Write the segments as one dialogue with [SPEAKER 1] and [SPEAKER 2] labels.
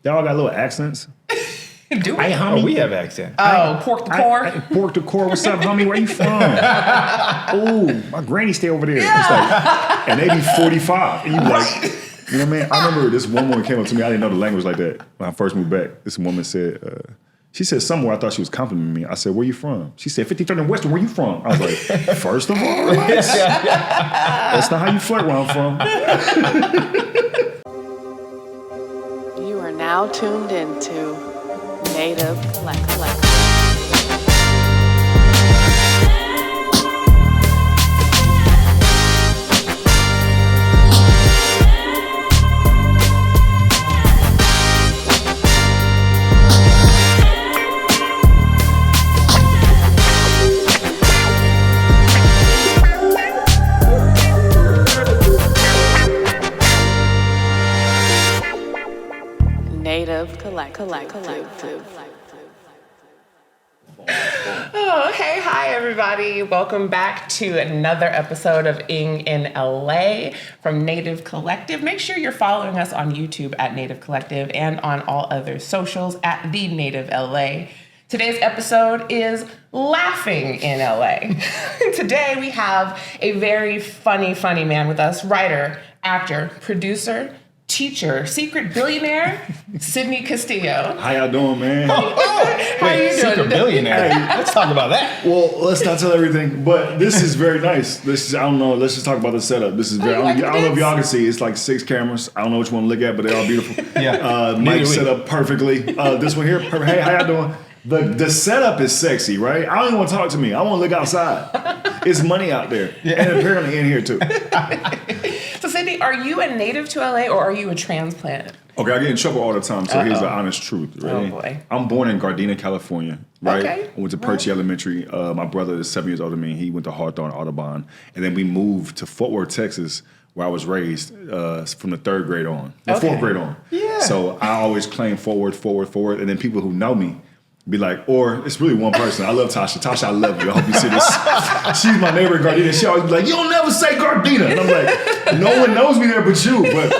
[SPEAKER 1] They all got little accents.
[SPEAKER 2] Do we?
[SPEAKER 1] Hey, homie.
[SPEAKER 3] Oh, we have accent.
[SPEAKER 2] Oh, pork the core.
[SPEAKER 1] Pork the core. What's up, homie? Where you from? Oh, my granny stay over there. Yeah. It's like, and they be 45. And you like, you know what I mean? I remember this one woman came up to me. I didn't know the language like that when I first moved back. This woman said, she said somewhere I thought she was complimenting me. I said, where you from? She said, 53rd and Western, where you from? I was like, first of all, relax. That's not how you flirt where I'm from.
[SPEAKER 4] You are now tuned into Native Collect. Native Collective.
[SPEAKER 2] Oh, hey, hi, everybody. Welcome back to another episode of Ing in LA from Native Collective. Make sure you're following us on YouTube at Native Collective and on all other socials at The Native LA. Today's episode is Laughing in LA. Today we have a very funny man with us, writer, actor, producer, teacher, secret billionaire, Sydney Castillo.
[SPEAKER 1] How y'all doing, man?
[SPEAKER 2] How are you doing?
[SPEAKER 3] Secret billionaire. Let's talk about that.
[SPEAKER 1] Well, let's not tell everything, but this is very nice. This is, I don't know, let's just talk about the setup. This is very, I don't know if y'all can see, it's like 6 cameras. I don't know which one to look at, but they're all beautiful.
[SPEAKER 3] Yeah.
[SPEAKER 1] Mic set up perfectly. This one here, perfect. Hey, how y'all doing? The setup is sexy, right? I don't even want to talk to me. I want to look outside. It's money out there. Yeah. And apparently in here too.
[SPEAKER 2] So, Sydney, are you a native to LA or are you a transplant?
[SPEAKER 1] Okay, I get in trouble all the time, so here's the honest truth. Right?
[SPEAKER 2] Oh, boy.
[SPEAKER 1] I'm born in Gardena, California, right?
[SPEAKER 2] Okay.
[SPEAKER 1] I went to Percy Elementary. My brother is 7 years older than me. He went to Hawthorne Audubon. And then we moved to Fort Worth, Texas, where I was raised from the 3rd grade on, the 4th grade on. Yeah. So I always claim forward. And then people who know me be like, or it's really one person. I love Tasha. Tasha, I love you. I hope you see this. She's my neighbor in Gardena. She always be like, you don't never say Gardena. And I'm like, no one knows me there but you. But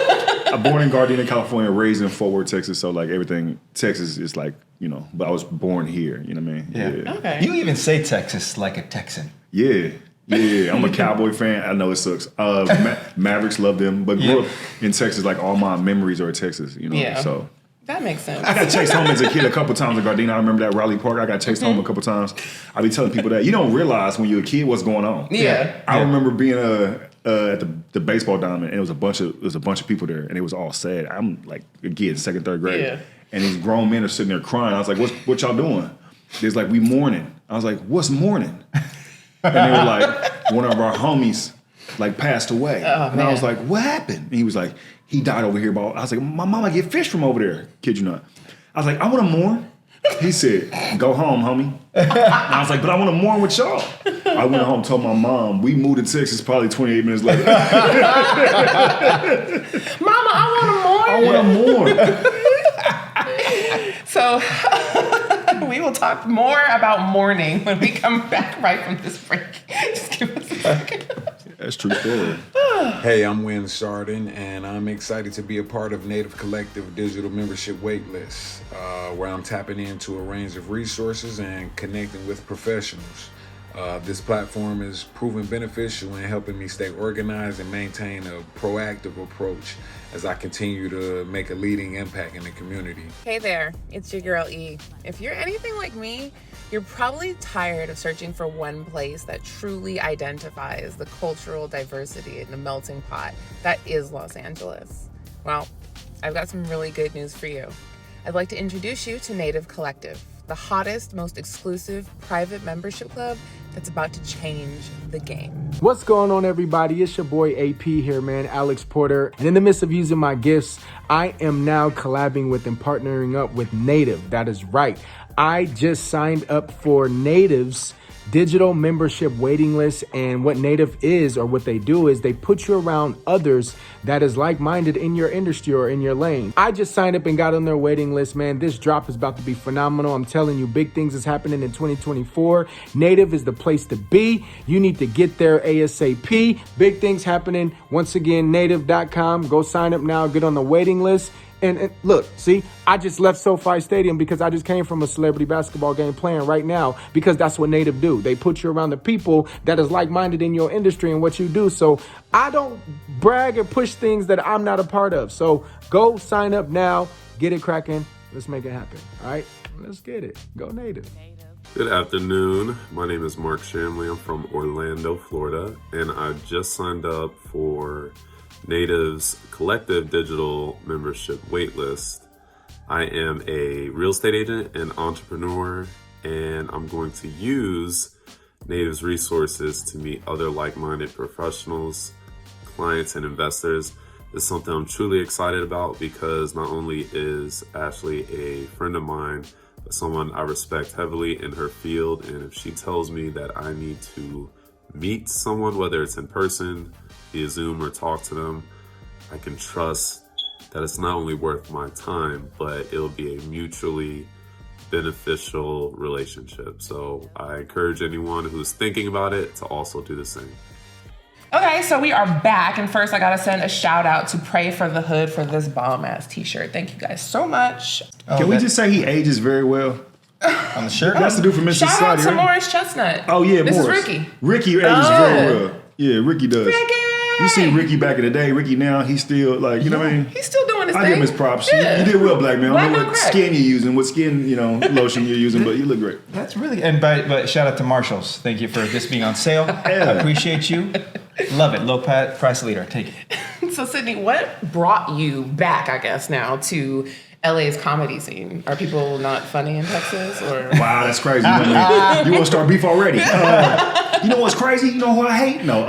[SPEAKER 1] I'm born in Gardena, California, raised in Fort Worth, Texas. So like everything, Texas is like, you know, but I was born here. You know what I mean?
[SPEAKER 3] Yeah.
[SPEAKER 2] Okay.
[SPEAKER 3] You even say Texas like a Texan.
[SPEAKER 1] Yeah. I'm a Cowboy fan. I know it sucks. Mavericks, love them. But grew up in Texas, like all my memories are Texas, you know?
[SPEAKER 2] Yeah.
[SPEAKER 1] So
[SPEAKER 2] That makes sense.
[SPEAKER 1] I got chased home as a kid a couple times in Gardena. I remember that Raleigh Park. I got chased home a couple times. I be telling people that you don't realize when you're a kid what's going on.
[SPEAKER 2] Yeah.
[SPEAKER 1] I remember being at the baseball diamond, and it was a bunch of people there, and it was all sad. I'm like a kid, 2nd, 3rd grade, and these grown men are sitting there crying. I was like, "What y'all doing?" They was like, "We mourning." I was like, "What's mourning?" And they were like, "One of our homies like passed away." And I was like, "What happened?" And he was like, "He died over here." I was like, "My mama get fish from over there." Kid you not. I was like, "I want to mourn." He said, "Go home, homie." And I was like, "But I want to mourn with y'all." I went home, told my mom. We moved to Texas probably 28 minutes later.
[SPEAKER 2] Mama, I
[SPEAKER 1] want to mourn.
[SPEAKER 2] So we will talk more about mourning when we come back right from this break. Just give us a second.
[SPEAKER 1] That's true story.
[SPEAKER 5] Hey, I'm Win Sardin, and I'm excited to be a part of Native Collective Digital Membership Waitlist, where I'm tapping into a range of resources and connecting with professionals. This platform is proven beneficial in helping me stay organized and maintain a proactive approach as I continue to make a leading impact in the community.
[SPEAKER 6] Hey there, it's your girl E. If you're anything like me, you're probably tired of searching for one place that truly identifies the cultural diversity in the melting pot that is Los Angeles. Well, I've got some really good news for you. I'd like to introduce you to Native Collective, the hottest, most exclusive private membership club that's about to change the game.
[SPEAKER 7] What's going on, everybody? It's your boy AP here, man, Alex Porter. And in the midst of using my gifts, I am now collabing with and partnering up with Native. That is right. I just signed up for Native's digital membership waiting list. And what Native is, or what they do, is they put you around others that is like-minded in your industry or in your lane. I just signed up and got on their waiting list, man. This drop is about to be phenomenal. I'm telling you, big things is happening in 2024. Native is the place to be. You need to get there ASAP. Big things happening. Once again, native.com. Go sign up now. Get on the waiting list. And look, see, I just left SoFi Stadium because I just came from a celebrity basketball game playing right now because that's what Native do. They put you around the people that is like-minded in your industry and what you do. So I don't brag or push things that I'm not a part of. So go sign up now, get it cracking. Let's make it happen. All right, let's get it. Go Native.
[SPEAKER 8] Good afternoon. My name is Mark Shamley. I'm from Orlando, Florida, and I just signed up for Native's collective digital membership waitlist. I am a real estate agent and entrepreneur, and I'm going to use Native's resources to meet other like-minded professionals, clients, and investors. It's something I'm truly excited about because not only is Ashley a friend of mine, but someone I respect heavily in her field. And if she tells me that I need to meet someone, whether it's in person, via Zoom, or talk to them, I can trust that it's not only worth my time, but it'll be a mutually beneficial relationship. So I encourage anyone who's thinking about it to also do the same.
[SPEAKER 2] Okay, so we are back, and first I gotta send a shout out to Pray for the Hood for this bomb ass t-shirt. Thank you guys so much.
[SPEAKER 1] Can we just say he ages very well?
[SPEAKER 3] On the shirt?
[SPEAKER 1] That's the dude from Mr.
[SPEAKER 2] Shout out
[SPEAKER 1] Society,
[SPEAKER 2] to
[SPEAKER 1] right?
[SPEAKER 2] Morris Chestnut.
[SPEAKER 1] Oh yeah,
[SPEAKER 2] this
[SPEAKER 1] Morris.
[SPEAKER 2] is Ricky.
[SPEAKER 1] Ricky ages very well. Yeah, Ricky does.
[SPEAKER 2] Ricky!
[SPEAKER 1] You see Ricky back in the day. Ricky now, he's still like, you know what I mean?
[SPEAKER 2] He's still doing his
[SPEAKER 1] I
[SPEAKER 2] thing.
[SPEAKER 1] give him his props.
[SPEAKER 2] Yeah.
[SPEAKER 1] You did well, black man. I
[SPEAKER 2] Black
[SPEAKER 1] don't know
[SPEAKER 2] on
[SPEAKER 1] what
[SPEAKER 2] crack.
[SPEAKER 1] skin you're using, what skin, lotion you're using, but you look great.
[SPEAKER 3] That's really, and but shout out to Marshalls. Thank you for this being on sale.
[SPEAKER 1] Yeah.
[SPEAKER 3] I appreciate you. Love it. Low price leader. Take it.
[SPEAKER 2] So Sydney, what brought you back, I guess, now to LA's comedy scene? Are people not funny in Texas? Or
[SPEAKER 1] Wow, that's crazy. You want to start beef already. You know what's crazy? You know who I hate? No,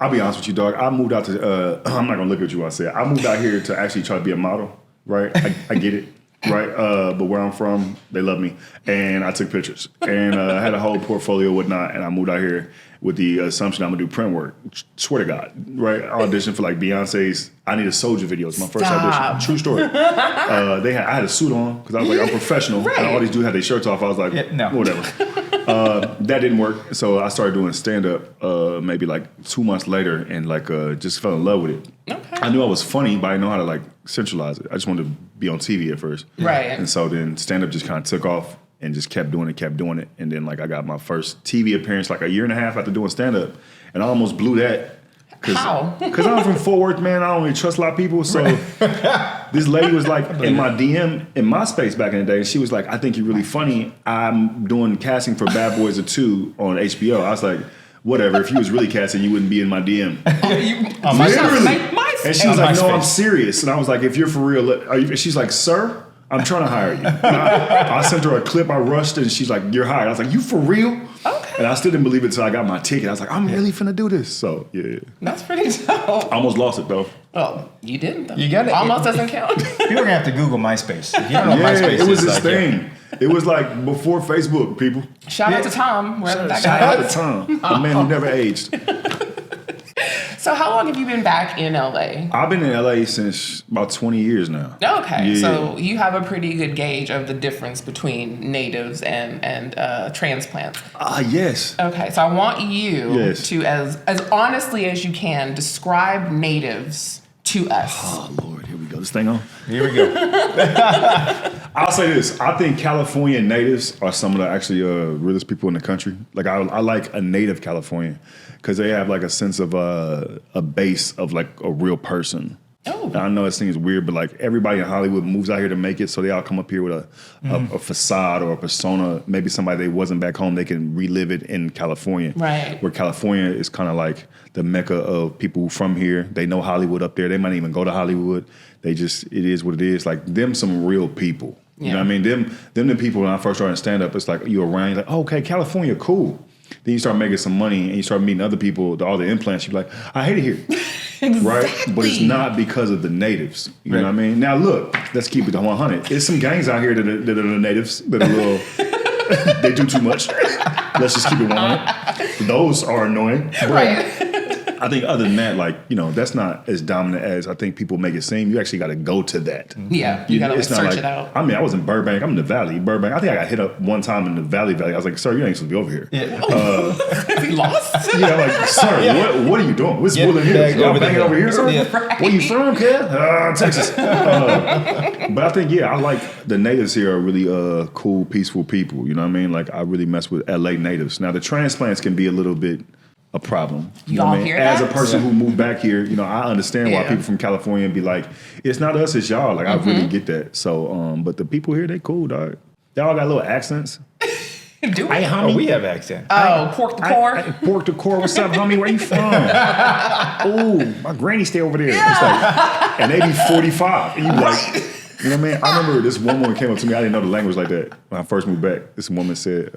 [SPEAKER 1] I'll be honest with you, dog. I moved out to, I'm not going to look at you what I said. I moved out here to actually try to be a model, right? I get it, right? But where I'm from, they love me. And I took pictures. And I had a whole portfolio and whatnot. And I moved out here with the assumption I'm going to do print work. Swear to God, right? I auditioned for like Beyonce's I Need a Soldier video. It's my first audition. True story. I had a suit on because I was like, I'm professional.
[SPEAKER 2] Right.
[SPEAKER 1] And all these dudes had their shirts off. I was like,
[SPEAKER 3] no.
[SPEAKER 1] Whatever. That didn't work. So I started doing stand-up maybe like 2 months later and like just fell in love with it.
[SPEAKER 2] Okay.
[SPEAKER 1] I knew I was funny, but I didn't know how to like centralize it. I just wanted to be on TV at first.
[SPEAKER 2] Right.
[SPEAKER 1] And so then stand-up just kind of took off and just kept doing it. And then like I got my first TV appearance like a year and a half after doing stand-up. And I almost blew that.
[SPEAKER 2] How?
[SPEAKER 1] Because I'm from Fort Worth, man. I don't really trust a lot of people. So this lady was like in my DM in MySpace back in the day. And she was like, I think you're really funny. I'm doing casting for Bad Boys 2 on HBO. I was like, whatever. If you was really casting, you wouldn't be in my DM. Literally. And she was like, no, I'm serious. And I was like, if you're for real, are you? And she's like, sir, I'm trying to hire you. And I sent her a clip. I rushed and she's like, you're hired. I was like, you for real?
[SPEAKER 2] Okay.
[SPEAKER 1] And I still didn't believe it until I got my ticket. I was like, I'm really finna do this. So, yeah.
[SPEAKER 2] That's pretty dope.
[SPEAKER 1] I almost lost it, though.
[SPEAKER 2] Oh, you didn't, though.
[SPEAKER 3] You got it.
[SPEAKER 2] Almost doesn't count.
[SPEAKER 3] People are going to have to Google MySpace. If you don't know what MySpace
[SPEAKER 1] it was
[SPEAKER 3] is,
[SPEAKER 1] this
[SPEAKER 3] like,
[SPEAKER 1] thing. It was like before Facebook, people.
[SPEAKER 2] Shout out to Tom, wherever that
[SPEAKER 1] Shout
[SPEAKER 2] guy
[SPEAKER 1] out
[SPEAKER 2] is.
[SPEAKER 1] to Tom, the man who never aged.
[SPEAKER 2] So how long have you been back in LA?
[SPEAKER 1] I've been in LA since about 20 years now.
[SPEAKER 2] Okay,
[SPEAKER 1] Yeah.
[SPEAKER 2] so you have a pretty good gauge of the difference between natives and transplants.
[SPEAKER 1] Yes.
[SPEAKER 2] Okay, so I want you
[SPEAKER 1] Yes.
[SPEAKER 2] to, as honestly as you can, describe natives to us.
[SPEAKER 1] Oh, Lord, here we go. This thing on?
[SPEAKER 3] Here we go.
[SPEAKER 1] I'll say this. I think California natives are some of the actually realest people in the country. Like, I like a native Californian because they have like a sense of a base of like a real person.
[SPEAKER 2] Oh.
[SPEAKER 1] And I know this thing is weird, but like everybody in Hollywood moves out here to make it, so they all come up here with a facade or a persona. Maybe somebody that wasn't back home, they can relive it in California.
[SPEAKER 2] Right.
[SPEAKER 1] Where California is kind of like the mecca of people from here. They know Hollywood up there. They might even go to Hollywood. It is what it is. Like them, some real people. You know what I mean? Them the people when I first started stand up, it's like you around, you're like, oh, okay, California, cool. Then you start making some money and you start meeting other people, all the implants, you're like, I hate it here.
[SPEAKER 2] Exactly.
[SPEAKER 1] Right? But it's not because of the natives. You know what I mean? Now look, let's keep it to 100. There's some gangs out here that are the natives that are a little, they do too much. Let's just keep it 100. Those are annoying. But
[SPEAKER 2] Right.
[SPEAKER 1] I think other than that, like, you know, that's not as dominant as I think people make it seem. You actually got to go to that.
[SPEAKER 2] Yeah, you got to like search it out.
[SPEAKER 1] I mean, I was in Burbank. I'm in the Valley. Burbank. I think I got hit up one time in the Valley. I was like, sir, you ain't supposed to be over here.
[SPEAKER 2] Yeah. Is he lost?
[SPEAKER 1] Yeah, I'm like, sir, what are you doing? What's Woodland Hills? Y'all banging over here, sir?
[SPEAKER 2] Right.
[SPEAKER 1] Where you from, kid? Texas. But I think, I like the natives here are really cool, peaceful people. You know what I mean? Like, I really mess with LA natives. Now, the transplants can be a little bit a problem. You know what I mean?
[SPEAKER 2] Hear
[SPEAKER 1] As
[SPEAKER 2] that?
[SPEAKER 1] a person who moved back here, you know, I understand why people from California be like, it's not us, it's y'all. Like, I really get that. So, but the people here, they cool, dog. Y'all got little accents.
[SPEAKER 2] Do we?
[SPEAKER 1] Hey, homie.
[SPEAKER 3] Oh, we have accents.
[SPEAKER 2] Oh, pork the core.
[SPEAKER 1] Pork the core. What's up, homie? Where you from? Ooh, my granny stay over there. It's like, and they be 45. And you be like, you know what I mean? I remember this one woman came up to me. I didn't know the language like that when I first moved back. This woman said,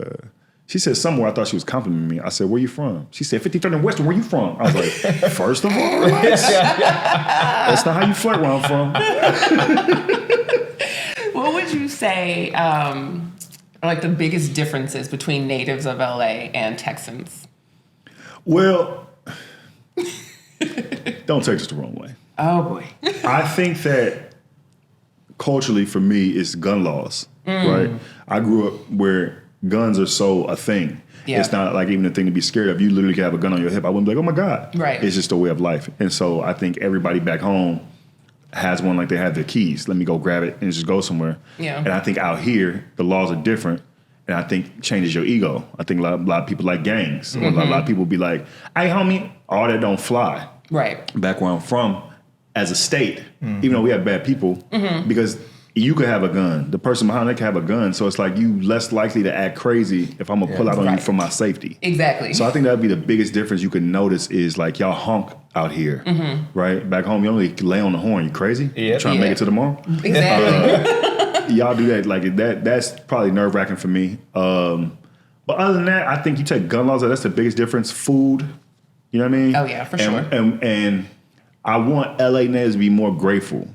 [SPEAKER 1] she said somewhere, I thought she was complimenting me. I said, where you from? She said, 53rd and Western, where you from? I was like, first of all, relax. That's not how you flirt where I'm from.
[SPEAKER 2] What would you say are like the biggest differences between natives of LA and Texans?
[SPEAKER 1] Well, don't take this the wrong way.
[SPEAKER 2] Oh, boy.
[SPEAKER 1] I think that culturally for me, it's gun laws, right? I grew up where guns are so a thing. Yeah. It's not like even a thing to be scared of. You literally could have a gun on your hip. I wouldn't be like, oh my God.
[SPEAKER 2] Right.
[SPEAKER 1] It's just a way of life. And so I think everybody back home has one like they have their keys. Let me go grab it and just go somewhere.
[SPEAKER 2] Yeah.
[SPEAKER 1] And I think out here, the laws are different. And I think changes your ego. I think a lot of people like gangs. Or a lot of people be like, hey, homie, all that don't fly.
[SPEAKER 2] Right.
[SPEAKER 1] Back where I'm from, as a state, even though we have bad people, because you could have a gun. The person behind it can have a gun. So it's like you less likely to act crazy if I'm going to pull out on you for my safety.
[SPEAKER 2] Exactly.
[SPEAKER 1] So I think that would be the biggest difference you can notice is like y'all honk out here, right? Back home, you only lay on the horn. You crazy?
[SPEAKER 3] Yeah.
[SPEAKER 1] Trying to make it to the mall?
[SPEAKER 2] Exactly.
[SPEAKER 1] Y'all do that. Like that's probably nerve-wracking for me. But other than that, I think you take gun laws, that's the biggest difference. Food, you know what I mean?
[SPEAKER 2] Oh, yeah, for sure.
[SPEAKER 1] And I want LA natives to be more grateful.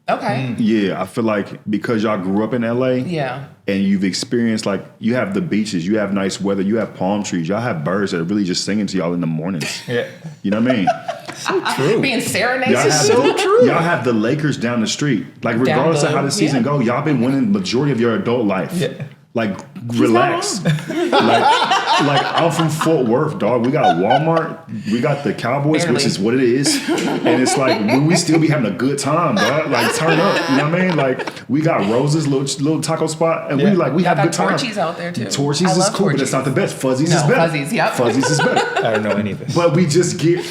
[SPEAKER 2] Okay.
[SPEAKER 1] Yeah, I feel like because y'all grew up in LA, and you've experienced like you have the beaches, you have nice weather, you have palm trees, y'all have birds that are really just singing to y'all in the mornings. Yeah, you know what I mean?
[SPEAKER 3] So true.
[SPEAKER 2] Being serenaded.
[SPEAKER 1] It's so true. Y'all have the Lakers down the street. Like regardless of how the season go, y'all been winning majority of your adult life. Yeah. Like relax. like I'm from Fort Worth, dog. We got Walmart, we got the Cowboys, which is what it is, and it's like we still be having a good time, dog. Like turn up, you know what I mean? Like we got Rose's little taco spot, and we have good time.
[SPEAKER 2] Torchies out there too.
[SPEAKER 1] Torchies is cool, but it's not the best. Fuzzies is better.
[SPEAKER 2] Fuzzies, yep.
[SPEAKER 1] Fuzzies is better.
[SPEAKER 3] I don't know any of this,
[SPEAKER 1] but we just get.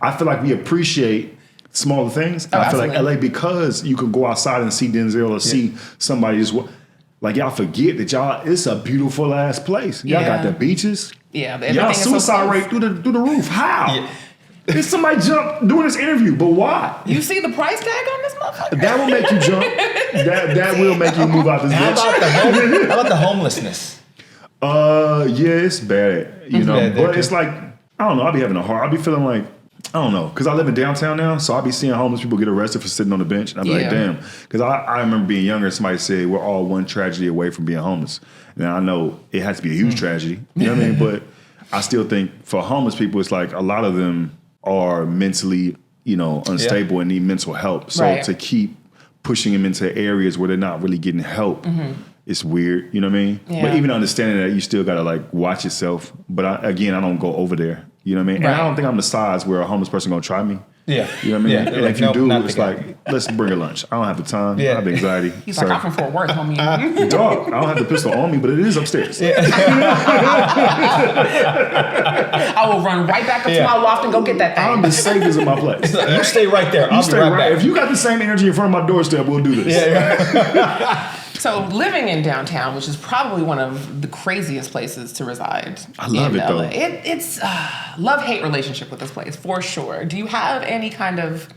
[SPEAKER 1] I feel like we appreciate smaller things. I feel like LA because you can go outside and see Denzel or see somebody just. Like y'all forget that it's a beautiful ass place. Y'all got the beaches.
[SPEAKER 2] Yeah,
[SPEAKER 1] y'all suicide rate through the roof. How? Yeah. Did somebody jump doing this interview? But why?
[SPEAKER 2] You see the price tag on this motherfucker?
[SPEAKER 1] That will make you jump. That will make you move out this bitch.
[SPEAKER 3] How about the homelessness?
[SPEAKER 1] Yeah, it's bad. You know, but it's like I don't know. I'll be having I'll be feeling like. I don't know, because I live in downtown now, so I'll be seeing homeless people get arrested for sitting on the bench, and I'll be like, damn. Because I remember being younger, somebody said, we're all one tragedy away from being homeless. Now, I know it has to be a huge tragedy, you know what I mean? But I still think for homeless people, it's like a lot of them are mentally, unstable and need mental help. So to keep pushing them into areas where they're not really getting help, it's weird, you know what I mean? Yeah. But even understanding that, you still got to, like, watch yourself. But, I don't go over there. You know what I mean? Right. And I don't think I'm the size where a homeless person gonna try me. Yeah. You know what I mean? And like, if you do, it's like, let's bring a lunch. I don't have the time. I have anxiety.
[SPEAKER 2] He's like, I'm from Fort Worth, homie.
[SPEAKER 1] Dog, I don't have the pistol on me, but it is upstairs.
[SPEAKER 2] I will run right back up to my loft and go get that thing.
[SPEAKER 1] I'm the safest in my place.
[SPEAKER 3] You stay right there. I'll be right back.
[SPEAKER 1] If you got the same energy in front of my doorstep, we'll do this.
[SPEAKER 2] So living in downtown, which is probably one of the craziest places to reside.
[SPEAKER 1] I love it
[SPEAKER 2] LA.
[SPEAKER 1] though.
[SPEAKER 2] It's love-hate relationship with this place for sure. Do you have any kind of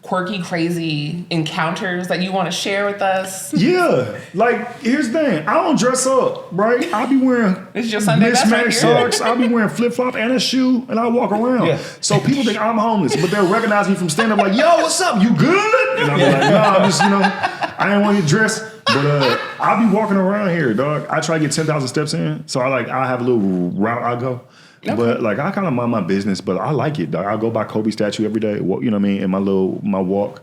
[SPEAKER 2] quirky, crazy encounters that you want to share with us?
[SPEAKER 1] Yeah, like here's the thing. I don't dress up, right? I'll be wearing
[SPEAKER 2] mismatched
[SPEAKER 1] socks. I'll be wearing flip-flop and a shoe, and I walk around. Yeah. So people think I'm homeless, but they'll recognize me from stand-up like, yo, what's up? You good? And I'll be like, no, I'm just, I didn't want you to dress. But I'll be walking around here, dog. I try to get 10,000 steps in. So I have a little route I go.
[SPEAKER 2] Okay.
[SPEAKER 1] But like I kind of mind my business, but I like it. Dog. I go by Kobe statue every day. You know what I mean? In my walk.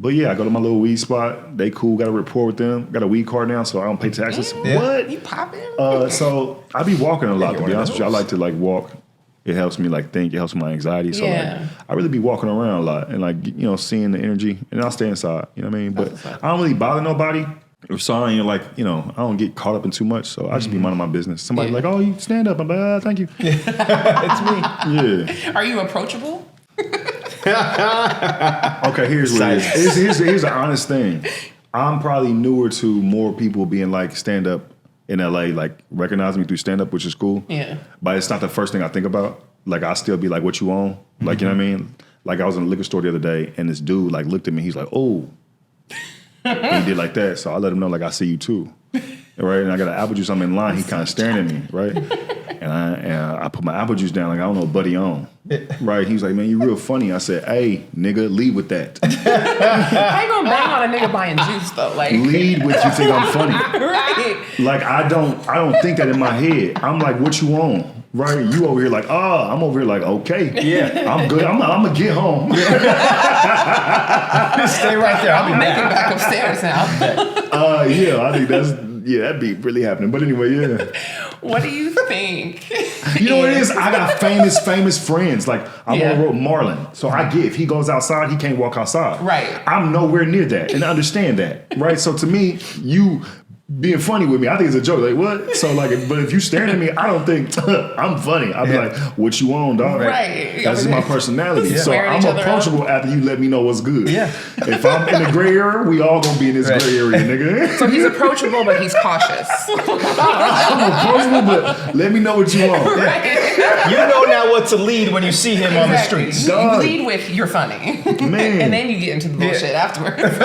[SPEAKER 1] But yeah, I go to my little weed spot. They cool. Got a rapport with them. Got a weed card now, so I don't pay taxes.
[SPEAKER 2] Yeah.
[SPEAKER 1] What?
[SPEAKER 2] You popping?
[SPEAKER 1] So I be walking a lot. To be honest with you, I like to like walk. It helps me like think. It helps my anxiety. So like, I really be walking around a lot and like seeing the energy. And I'll stay inside. You know what I mean? But I don't really bother nobody. So I ain't like I don't get caught up in too much. So I just be minding my business. Somebody like, oh, you stand up. I'm like, thank you.
[SPEAKER 3] It's me.
[SPEAKER 1] Yeah.
[SPEAKER 2] Are you approachable?
[SPEAKER 1] Okay, here's what it is. Here's the honest thing. I'm probably newer to more people being like stand up in LA, like recognizing me through stand up, which is cool.
[SPEAKER 2] Yeah.
[SPEAKER 1] But it's not the first thing I think about. Like I still be like, what you on? Like, you know what I mean? Like I was in a liquor store the other day and this dude like looked at me. He's like, oh. And he did like that. So I let him know like I see you too. Right? And I got an apple juice. I'm in line. He kind of staring at me. Right? And I put my apple juice down like I don't know what buddy on. Right? He was like, man, you real funny. I said, hey, nigga, lead with that.
[SPEAKER 2] I ain't gonna bang on a nigga buying juice though. Like
[SPEAKER 1] lead with you think I'm funny.
[SPEAKER 2] Right.
[SPEAKER 1] Like I don't think that in my head. I'm like, what you on? Right? You over here like, I'm over here like, okay.
[SPEAKER 3] Yeah.
[SPEAKER 1] I'm good. I'm gonna get home.
[SPEAKER 3] Stay right there. I'll be
[SPEAKER 2] Make it
[SPEAKER 3] back.
[SPEAKER 2] back upstairs now.
[SPEAKER 1] Yeah, I think that'd be really happening. But anyway, yeah.
[SPEAKER 2] What do you think?
[SPEAKER 1] You know what it is? I got famous friends. Like I'm on the road, Marlon. So I get if he goes outside, he can't walk outside.
[SPEAKER 2] Right.
[SPEAKER 1] I'm nowhere near that, and I understand that. Right. So to me, you being funny with me, I think it's a joke. Like what? So like, but if you staring at me, I don't think I'm funny. I'll be like, "What you on, dog?"
[SPEAKER 2] Right.
[SPEAKER 1] That's just my personality. So
[SPEAKER 2] Swearing
[SPEAKER 1] I'm
[SPEAKER 2] each other
[SPEAKER 1] approachable after you let me know what's good.
[SPEAKER 3] Yeah.
[SPEAKER 1] If I'm in the gray area, we all gonna be in this gray area, nigga.
[SPEAKER 2] So he's approachable, but he's cautious.
[SPEAKER 1] I'm approachable, but let me know what you want.
[SPEAKER 3] You know now what to lead when you see him on the streets.
[SPEAKER 2] You
[SPEAKER 1] Dog.
[SPEAKER 2] lead with you're funny.
[SPEAKER 1] Man.
[SPEAKER 2] And then you get into the bullshit afterwards.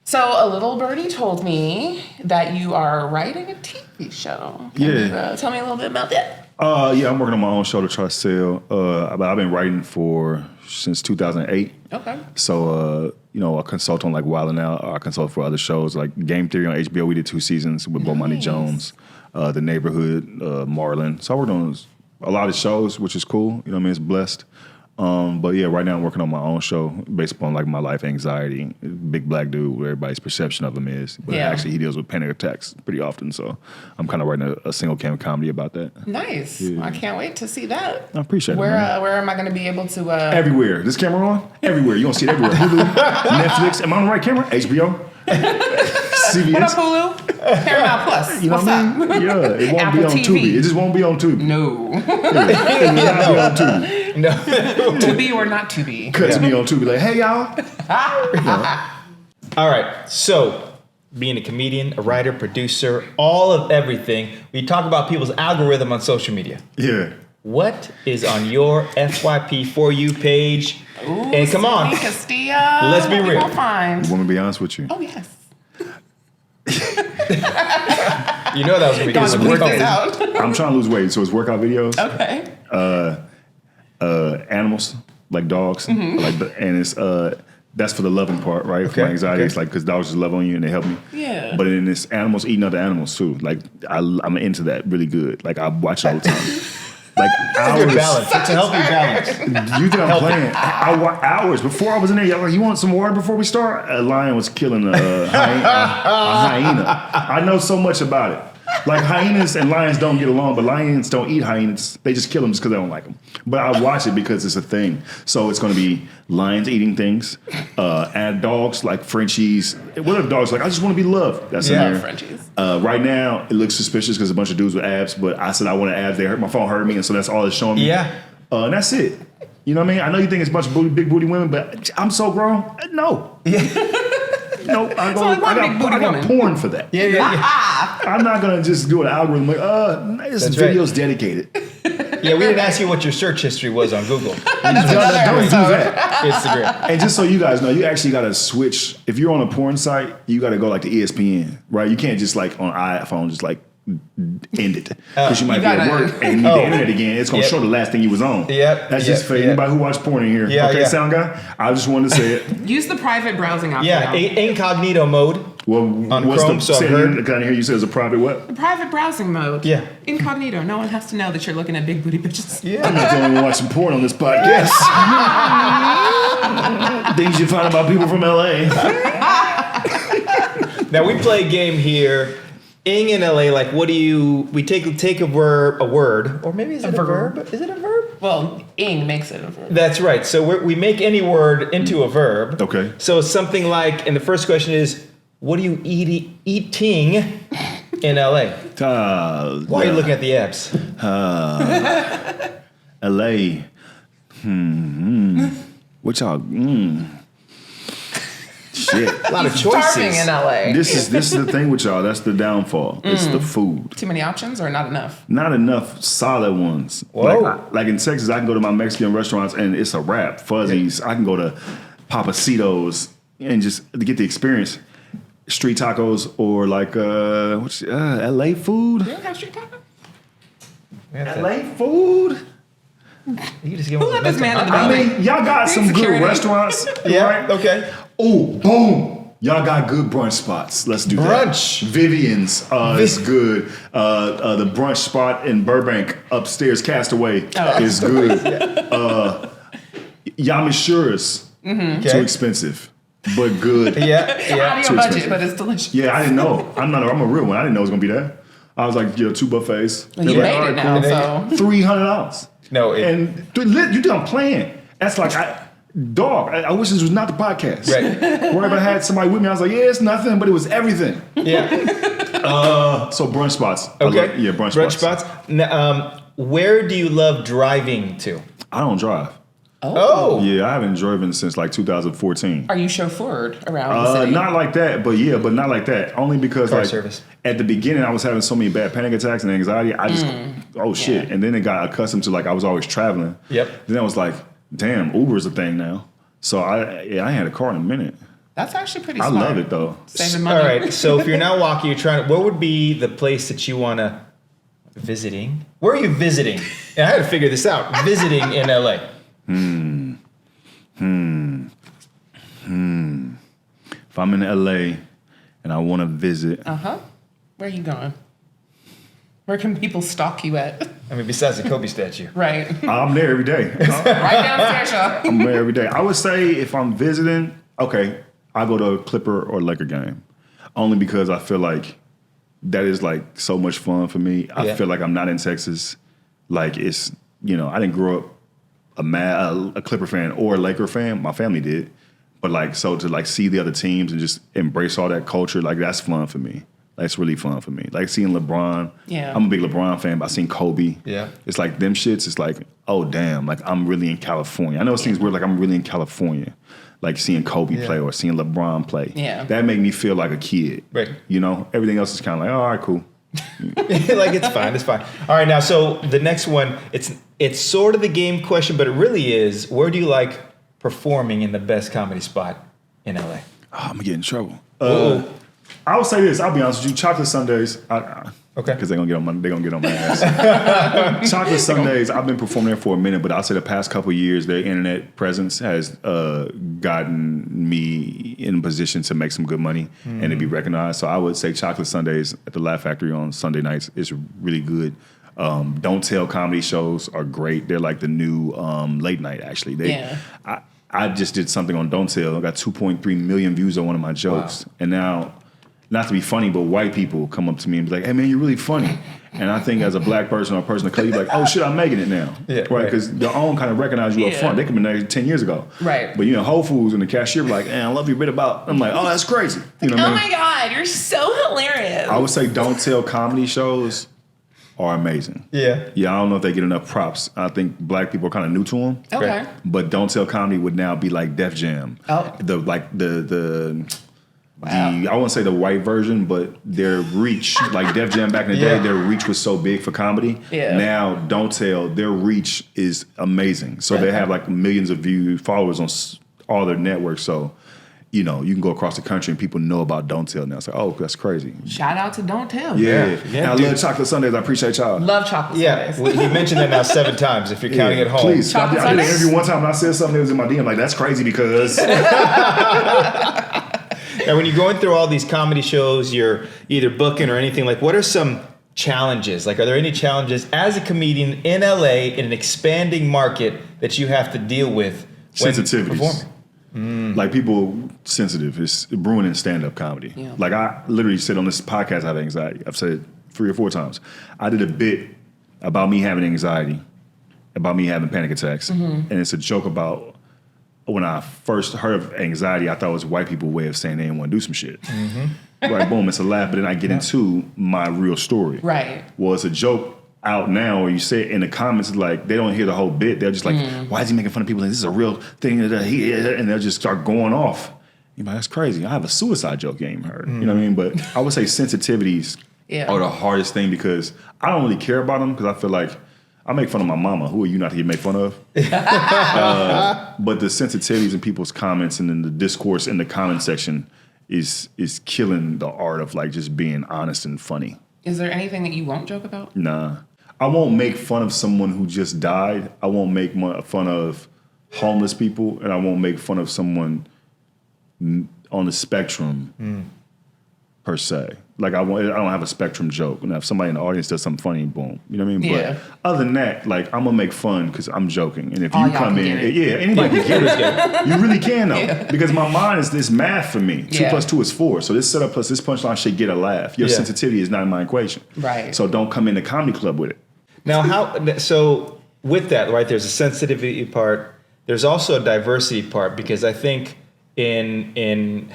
[SPEAKER 2] So a little birdie told me that you are writing a TV show. Can you, tell me a little bit about that?
[SPEAKER 1] Yeah, I'm working on my own show to try to sell. But I've been writing since 2008.
[SPEAKER 2] Okay.
[SPEAKER 1] So, I consult on like Wild 'N Out. I consult for other shows like Game Theory on HBO. We did 2 seasons with Bomani Jones, The Neighborhood, Marlon. So I worked on a lot of shows, which is cool. You know what I mean? It's blessed. But yeah, right now I'm working on my own show based upon like my life anxiety. Big black dude, where everybody's perception of him is. But actually he deals with panic attacks pretty often. So I'm kind of writing a single cam comedy about that.
[SPEAKER 2] Nice. Yeah. I can't wait to see that.
[SPEAKER 1] I appreciate it.
[SPEAKER 2] Where am I going to be able to?
[SPEAKER 1] Everywhere. This camera on? Everywhere. You're going to see it everywhere. Hulu, Netflix. Am I on the right camera? HBO. CBS.
[SPEAKER 2] What up, Hulu? Paramount Plus.
[SPEAKER 1] You know what I mean? Yeah. It won't
[SPEAKER 2] Apple
[SPEAKER 1] be on
[SPEAKER 2] TV.
[SPEAKER 1] Tubi. It just won't be on Tubi.
[SPEAKER 2] No.
[SPEAKER 1] It will not be on Tubi.
[SPEAKER 3] No.
[SPEAKER 2] To be or not to be.
[SPEAKER 1] Cut to me on Tubi like, hey, y'all.
[SPEAKER 3] All right. So, being a comedian, a writer, producer, all of everything, we talk about people's algorithm on social media.
[SPEAKER 1] Yeah.
[SPEAKER 3] What is on your FYP For You page?
[SPEAKER 2] Ooh,
[SPEAKER 3] and come on.
[SPEAKER 2] Sydney Castillo.
[SPEAKER 3] Let's be real.
[SPEAKER 2] Find.
[SPEAKER 1] Want me to be honest with you?
[SPEAKER 2] Oh, yes.
[SPEAKER 3] You know that was going to be
[SPEAKER 2] Don't bleep this out.
[SPEAKER 1] I'm trying to lose weight, so it's workout videos.
[SPEAKER 2] Okay.
[SPEAKER 1] Animals, like dogs. And it's that's for the loving part, right? For my anxiety. It's like because dogs just love on you and they help me.
[SPEAKER 2] Yeah.
[SPEAKER 1] But then it's animals eating other animals too. Like I'm into that really good. Like I watch it all the time. Like hours.
[SPEAKER 3] Balance. It's a healthy balance.
[SPEAKER 1] You think I'm playing? I watch hours before I was in there. Y'all like, you want some water before we start? A lion was killing a hyena. I know so much about it. Like hyenas and lions don't get along, but lions don't eat hyenas. They just kill them just because they don't like them. But I watch it because it's a thing. So it's going to be lions eating things, and dogs like Frenchies. What are dogs like? I just want to be loved. That's in there.
[SPEAKER 2] Frenchies.
[SPEAKER 1] Right now, it looks suspicious because a bunch of dudes with abs. But I said I wanted abs. My phone hurt me, and so that's all it's showing me.
[SPEAKER 3] Yeah.
[SPEAKER 1] And that's it. You know what I mean? I know you think it's a bunch of big booty women, but I'm so grown. No. No, I got porn for that.
[SPEAKER 3] Yeah.
[SPEAKER 1] I'm not gonna just do an algorithm like, this video's dedicated.
[SPEAKER 3] Yeah, we didn't ask you what your search history was on Google.
[SPEAKER 1] Don't do that.
[SPEAKER 3] Instagram.
[SPEAKER 1] And just so you guys know, you actually gotta switch. If you're on a porn site, you gotta go like to ESPN, right? You can't just like on iPhone just like end it. Because you might be at work and need the internet again. It's going to show the last thing you was on. That's just for anybody who watch porn in here. Sound guy? I just wanted to say it.
[SPEAKER 2] Use the private browsing option.
[SPEAKER 3] Yeah, incognito mode.
[SPEAKER 1] Well,
[SPEAKER 3] on
[SPEAKER 1] what's
[SPEAKER 3] Chrome,
[SPEAKER 1] the saying? Can I hear you say it's a private what?
[SPEAKER 2] The private browsing mode.
[SPEAKER 3] Yeah.
[SPEAKER 2] Incognito. No one has to know that you're looking at big booty bitches.
[SPEAKER 1] Yeah. I'm not the only one watching porn on this podcast. Things you find about people from LA.
[SPEAKER 3] Now we play a game here. Ing in LA, like what do you? We take a word, or maybe is it a verb? Is it a verb?
[SPEAKER 2] Well, ing makes it a verb.
[SPEAKER 3] That's right. So we make any word into a verb.
[SPEAKER 1] Okay.
[SPEAKER 3] So something like, and the first question is, what are you eating in LA? Why are you looking at the abs?
[SPEAKER 1] LA. What y'all? Shit.
[SPEAKER 3] A lot of choices.
[SPEAKER 2] Starving in LA.
[SPEAKER 1] This is the thing with y'all. That's the downfall. It's the food.
[SPEAKER 2] Too many options or not enough?
[SPEAKER 1] Not enough solid ones.
[SPEAKER 3] Whoa.
[SPEAKER 1] Like in Texas, I can go to my Mexican restaurants and it's a wrap. Fuzzies. I can go to Papacitos and just to get the experience. Street tacos or like LA food.
[SPEAKER 2] You don't have street tacos?
[SPEAKER 1] LA food.
[SPEAKER 3] You just give
[SPEAKER 2] Who let this man in the
[SPEAKER 1] I
[SPEAKER 2] building?
[SPEAKER 1] mean, y'all got some
[SPEAKER 2] Security.
[SPEAKER 1] good restaurants. Right?
[SPEAKER 3] Okay.
[SPEAKER 1] Oh, boom. Y'all got good brunch spots. Let's do that.
[SPEAKER 3] Brunch.
[SPEAKER 1] Vivian's is good. The brunch spot in Burbank upstairs, Castaway, is good. Yamishura's too expensive, but good.
[SPEAKER 2] Out of your budget, but it's delicious.
[SPEAKER 1] Yeah, I didn't know. I'm a real one. I didn't know it was gonna be that. I was like, 2 buffets.
[SPEAKER 2] Well, you made it now, so
[SPEAKER 1] $300.
[SPEAKER 3] No,
[SPEAKER 1] and you done playing. That's like I wish this was not the podcast.
[SPEAKER 3] Right.
[SPEAKER 1] Wherever I had somebody with me, I was like, yeah, it's nothing, but it was everything.
[SPEAKER 3] Yeah.
[SPEAKER 1] So brunch spots.
[SPEAKER 3] Okay.
[SPEAKER 1] Brunch spots.
[SPEAKER 3] Now, where do you love driving to?
[SPEAKER 1] I don't drive.
[SPEAKER 3] Oh.
[SPEAKER 1] Yeah, I haven't driven since like 2014.
[SPEAKER 2] Are you chauffeured around the city?
[SPEAKER 1] Not like that, but not like that. Only because
[SPEAKER 3] Car
[SPEAKER 1] like
[SPEAKER 3] service.
[SPEAKER 1] At the beginning, I was having so many bad panic attacks and anxiety. I just, shit. And then it got accustomed to like I was always traveling.
[SPEAKER 3] Yep.
[SPEAKER 1] Then I was like, damn, Uber's a thing now. So I had a car in a minute.
[SPEAKER 2] That's actually pretty
[SPEAKER 1] I
[SPEAKER 2] smart.
[SPEAKER 1] love it though.
[SPEAKER 2] Saving money.
[SPEAKER 3] All right. So if you're now walking, what would be the place that you want to visiting? Where are you visiting? And I had to figure this out. Visiting in LA.
[SPEAKER 1] If I'm in LA and I want to visit,
[SPEAKER 2] Where are you going? Where can people stalk you at?
[SPEAKER 3] I mean, besides the Kobe statue.
[SPEAKER 2] Right.
[SPEAKER 1] I'm there every day.
[SPEAKER 2] Right downstairs, y'all.
[SPEAKER 1] I'm there every day. I would say if I'm visiting, okay, I go to a Clipper or Laker game, only because I feel like that is like so much fun for me. I feel like I'm not in Texas. Like it's, I didn't grow up a Clipper fan or a Laker fan. My family did. But like, so to like see the other teams and just embrace all that culture, like that's fun for me. That's really fun for me. Like seeing LeBron.
[SPEAKER 2] Yeah.
[SPEAKER 1] I'm a big LeBron fan, but I seen Kobe.
[SPEAKER 3] Yeah.
[SPEAKER 1] It's like them shits. It's like, oh damn, like I'm really in California. I know it seems weird, like I'm really in California. Like seeing Kobe play or seeing LeBron play.
[SPEAKER 2] Yeah.
[SPEAKER 1] That make me feel like a kid.
[SPEAKER 3] Right.
[SPEAKER 1] Everything else is kind of like, oh, all right, cool.
[SPEAKER 3] Like it's fine. All right, now so the next one, it's sort of the game question, but it really is. Where do you like performing in the best comedy spot in LA?
[SPEAKER 1] Oh, I'm gonna get in trouble. I would say this. I'll be honest with you. Chocolate Sundays.
[SPEAKER 3] Okay.
[SPEAKER 1] Because they're gonna get on my ass. Chocolate Sundays. I've been performing there for a minute, but I'll say the past couple of years, their internet presence has gotten me in a position to make some good money and to be recognized. So I would say Chocolate Sundays at the Laugh Factory on Sunday nights is really good. Don't Tell comedy shows are great. They're like the new late night. Actually, I just did something on Don't Tell. I got 2.3 million views on one of my jokes, and now. Not to be funny, but white people come up to me and be like, hey, man, you're really funny. And I think as a black person or a person of color, you're like, oh, shit, I'm making it now.
[SPEAKER 3] Yeah,
[SPEAKER 1] right? Because their own kind of recognize you up front. They could have been there 10 years ago.
[SPEAKER 2] Right.
[SPEAKER 1] But, Whole Foods and the cashier be like, I love your bit about. I'm like, oh, that's crazy. You know what I mean?
[SPEAKER 2] My God, you're so hilarious.
[SPEAKER 1] I would say Don't Tell comedy shows are amazing.
[SPEAKER 3] Yeah.
[SPEAKER 1] Yeah, I don't know if they get enough props. I think black people are kind of new to them.
[SPEAKER 2] Okay.
[SPEAKER 1] But Don't Tell comedy would now be like Def Jam.
[SPEAKER 2] Oh.
[SPEAKER 1] I won't say the white version, but their reach, like Def Jam back in the day, their reach was so big for comedy.
[SPEAKER 2] Yeah.
[SPEAKER 1] Now, Don't Tell, their reach is amazing. So they have like millions of followers on all their networks. So, you know, you can go across the country and people know about Don't Tell now. It's like, oh, that's crazy.
[SPEAKER 2] Shout out to Don't Tell.
[SPEAKER 1] Yeah. And I love chocolate sundaes. I appreciate y'all.
[SPEAKER 2] Love chocolate sundaes.
[SPEAKER 3] Well, you mentioned that now 7 times if you're counting at home.
[SPEAKER 1] Please. I
[SPEAKER 2] Chocolate
[SPEAKER 1] did an
[SPEAKER 2] sundaes?
[SPEAKER 1] interview one time and I said something that was in my DM. Like, that's crazy because...
[SPEAKER 3] Now, when you're going through all these comedy shows, you're either booking or anything, like, what are some challenges? Like, are there any challenges as a comedian in LA in an expanding market that you have to deal with when
[SPEAKER 1] Sensitivities.
[SPEAKER 3] performing?
[SPEAKER 1] Like, people sensitive. It's brewing in stand-up comedy.
[SPEAKER 2] Yeah.
[SPEAKER 1] Like, I literally said on this podcast I have anxiety. I've said it 3 or 4 times. I did a bit about me having anxiety, about me having panic attacks. And it's a joke about when I first heard of anxiety, I thought it was white people's way of saying they didn't want to do some shit. Right, boom, it's a laugh. But then I get into my real story.
[SPEAKER 2] Right.
[SPEAKER 1] Well, it's a joke out now where you say it in the comments, like, they don't hear the whole bit. They're just like, why is he making fun of people? This is a real thing. And they'll just start going off. You're like, that's crazy. I have a suicide joke you ain't even heard. You know what I mean? But I would say sensitivities are the hardest thing because I don't really care about them because I feel like I make fun of my mama. Who are you not to get made fun of? But the sensitivities in people's comments and then the discourse in the comment section is killing the art of like just being honest and funny.
[SPEAKER 2] Is there anything that you won't joke about?
[SPEAKER 1] Nah. I won't make fun of someone who just died. I won't make fun of homeless people, and I won't make fun of someone on the spectrum per se. Like I don't have a spectrum joke. And if somebody in the audience does something funny, boom. You know what I mean?
[SPEAKER 2] Yeah.
[SPEAKER 1] But other than that, like I'm gonna make fun because I'm joking. And if
[SPEAKER 2] All
[SPEAKER 1] you
[SPEAKER 2] y'all
[SPEAKER 1] come
[SPEAKER 2] can
[SPEAKER 1] in,
[SPEAKER 2] get it.
[SPEAKER 1] anybody can get it. You really can though. Because my mind is this math for me. 2 + 2 is 4. So this setup plus this punchline should get a laugh. Your sensitivity is not in my equation.
[SPEAKER 2] Right.
[SPEAKER 1] So don't come in the comedy club with it.
[SPEAKER 3] Now, so with that, right, there's a sensitivity part. There's also a diversity part because I think in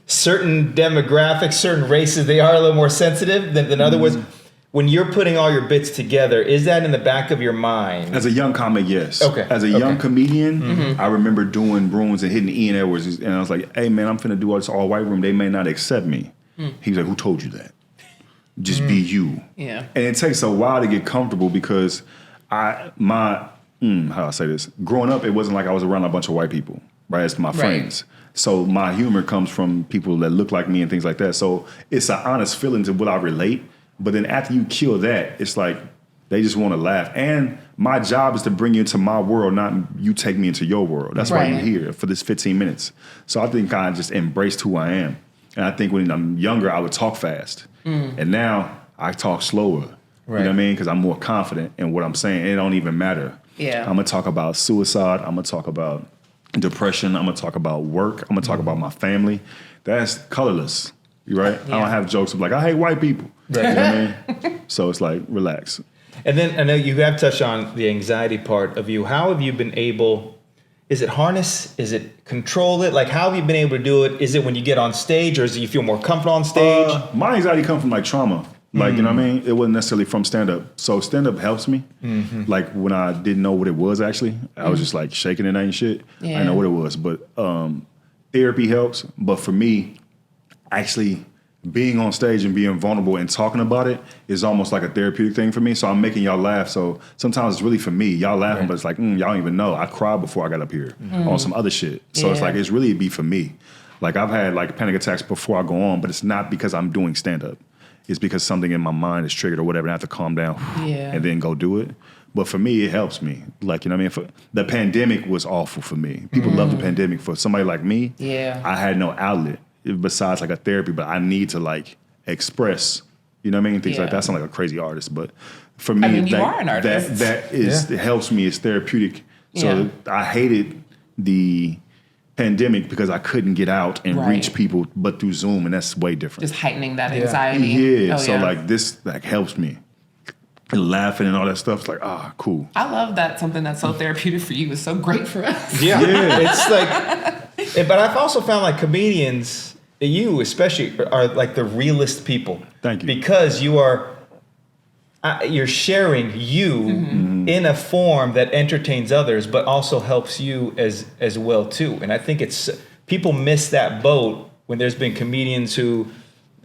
[SPEAKER 3] certain demographics, certain races, they are a little more sensitive than other ones. When you're putting all your bits together, is that in the back of your mind?
[SPEAKER 1] As a young comic, yes.
[SPEAKER 3] Okay.
[SPEAKER 1] As a young comedian, I remember doing Bruins and hitting Ian Edwards, and I was like, hey, man, I'm finna do all this all-white room. They may not accept me. He was like, who told you that? Just be you.
[SPEAKER 2] Yeah.
[SPEAKER 1] And it takes a while to get comfortable because how do I say this? Growing up, it wasn't like I was around a bunch of white people, right? It's my friends. So my humor comes from people that look like me and things like that. So it's an honest feeling to what I relate. But then after you kill that, it's like they just want to laugh. And my job is to bring you into my world, not you take me into your world. That's why you're here for this 15 minutes. So I think I just embraced who I am. And I think when I'm younger, I would talk fast. And now I talk slower. You know what I mean? Because I'm more confident in what I'm saying. It don't even matter.
[SPEAKER 2] Yeah.
[SPEAKER 1] I'm going to talk about suicide. I'm going to talk about depression. I'm going to talk about work. I'm going to talk about my family. That's colorless. You right? I don't have jokes of like, I hate white people. Right. You know what I mean? So it's like, relax.
[SPEAKER 3] And then I know you have touched on the anxiety part of you. How have you been able, is it harness? Is it control it? Like how have you been able to do it? Is it when you get on stage or is it you feel more comfortable on stage?
[SPEAKER 1] My anxiety comes from like trauma. Like, you know what I mean? It wasn't necessarily from stand-up. So stand-up helps me. Like when I didn't know what it was actually, I was just like shaking it and shit. I didn't know what it was. But therapy helps. But for me, actually being on stage and being vulnerable and talking about it is almost like a therapeutic thing for me. So I'm making y'all laugh. So sometimes it's really for me. Y'all laughing, but it's like, y'all don't even know. I cried before I got up here on some other shit. So it's like, it's really be for me. Like I've had like panic attacks before I go on, but it's not because I'm doing stand-up. It's because something in my mind is triggered or whatever, and I have to calm down and then go do it. But for me, it helps me. Like, you know what I mean? The pandemic was awful for me. People love the pandemic. For somebody like me, I had no outlet besides like a therapy, but I need to like express, you know what I mean? Things like that. I sound like a crazy artist, but for me,
[SPEAKER 2] you are an artist.
[SPEAKER 1] that is, it helps me. It's therapeutic. So I hated the pandemic because I couldn't get out and reach people but through Zoom, and that's way different.
[SPEAKER 2] Just heightening that anxiety.
[SPEAKER 1] Like this like helps me. And laughing and all that stuff. It's like, cool.
[SPEAKER 2] I love that something that's so therapeutic for you is so great for us.
[SPEAKER 3] It's like, but I've also found like comedians, you especially, are like the realest people.
[SPEAKER 1] Thank you.
[SPEAKER 3] Because you're sharing you in a form that entertains others, but also helps you as well too. And I think people miss that boat when there's been comedians who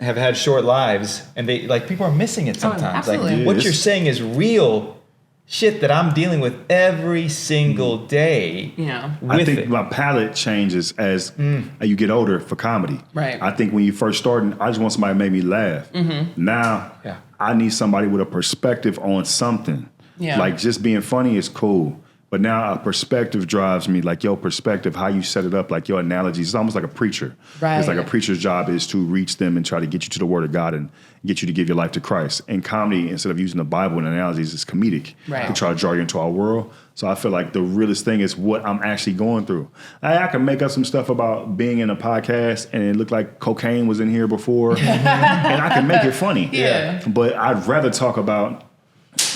[SPEAKER 3] have had short lives, and they like people are missing it sometimes. Like what you're saying is real, shit that I'm dealing with every single day.
[SPEAKER 2] Yeah.
[SPEAKER 1] I think my palate changes as you get older for comedy.
[SPEAKER 2] Right.
[SPEAKER 1] I think when you first started, I just want somebody to make me laugh. Now, I need somebody with a perspective on something.
[SPEAKER 2] Yeah.
[SPEAKER 1] Like just being funny is cool. But now a perspective drives me, like your perspective, how you set it up, like your analogies. It's almost like a preacher.
[SPEAKER 2] Right.
[SPEAKER 1] It's like a preacher's job is to reach them and try to get you to the Word of God and get you to give your life to Christ. And comedy, instead of using the Bible and analogies, is comedic
[SPEAKER 2] Right.
[SPEAKER 1] to try to draw you into our world. So I feel like the realest thing is what I'm actually going through. I can make up some stuff about being in a podcast and it looked like cocaine was in here before, and I can make it funny.
[SPEAKER 2] Yeah.
[SPEAKER 1] But I'd rather talk about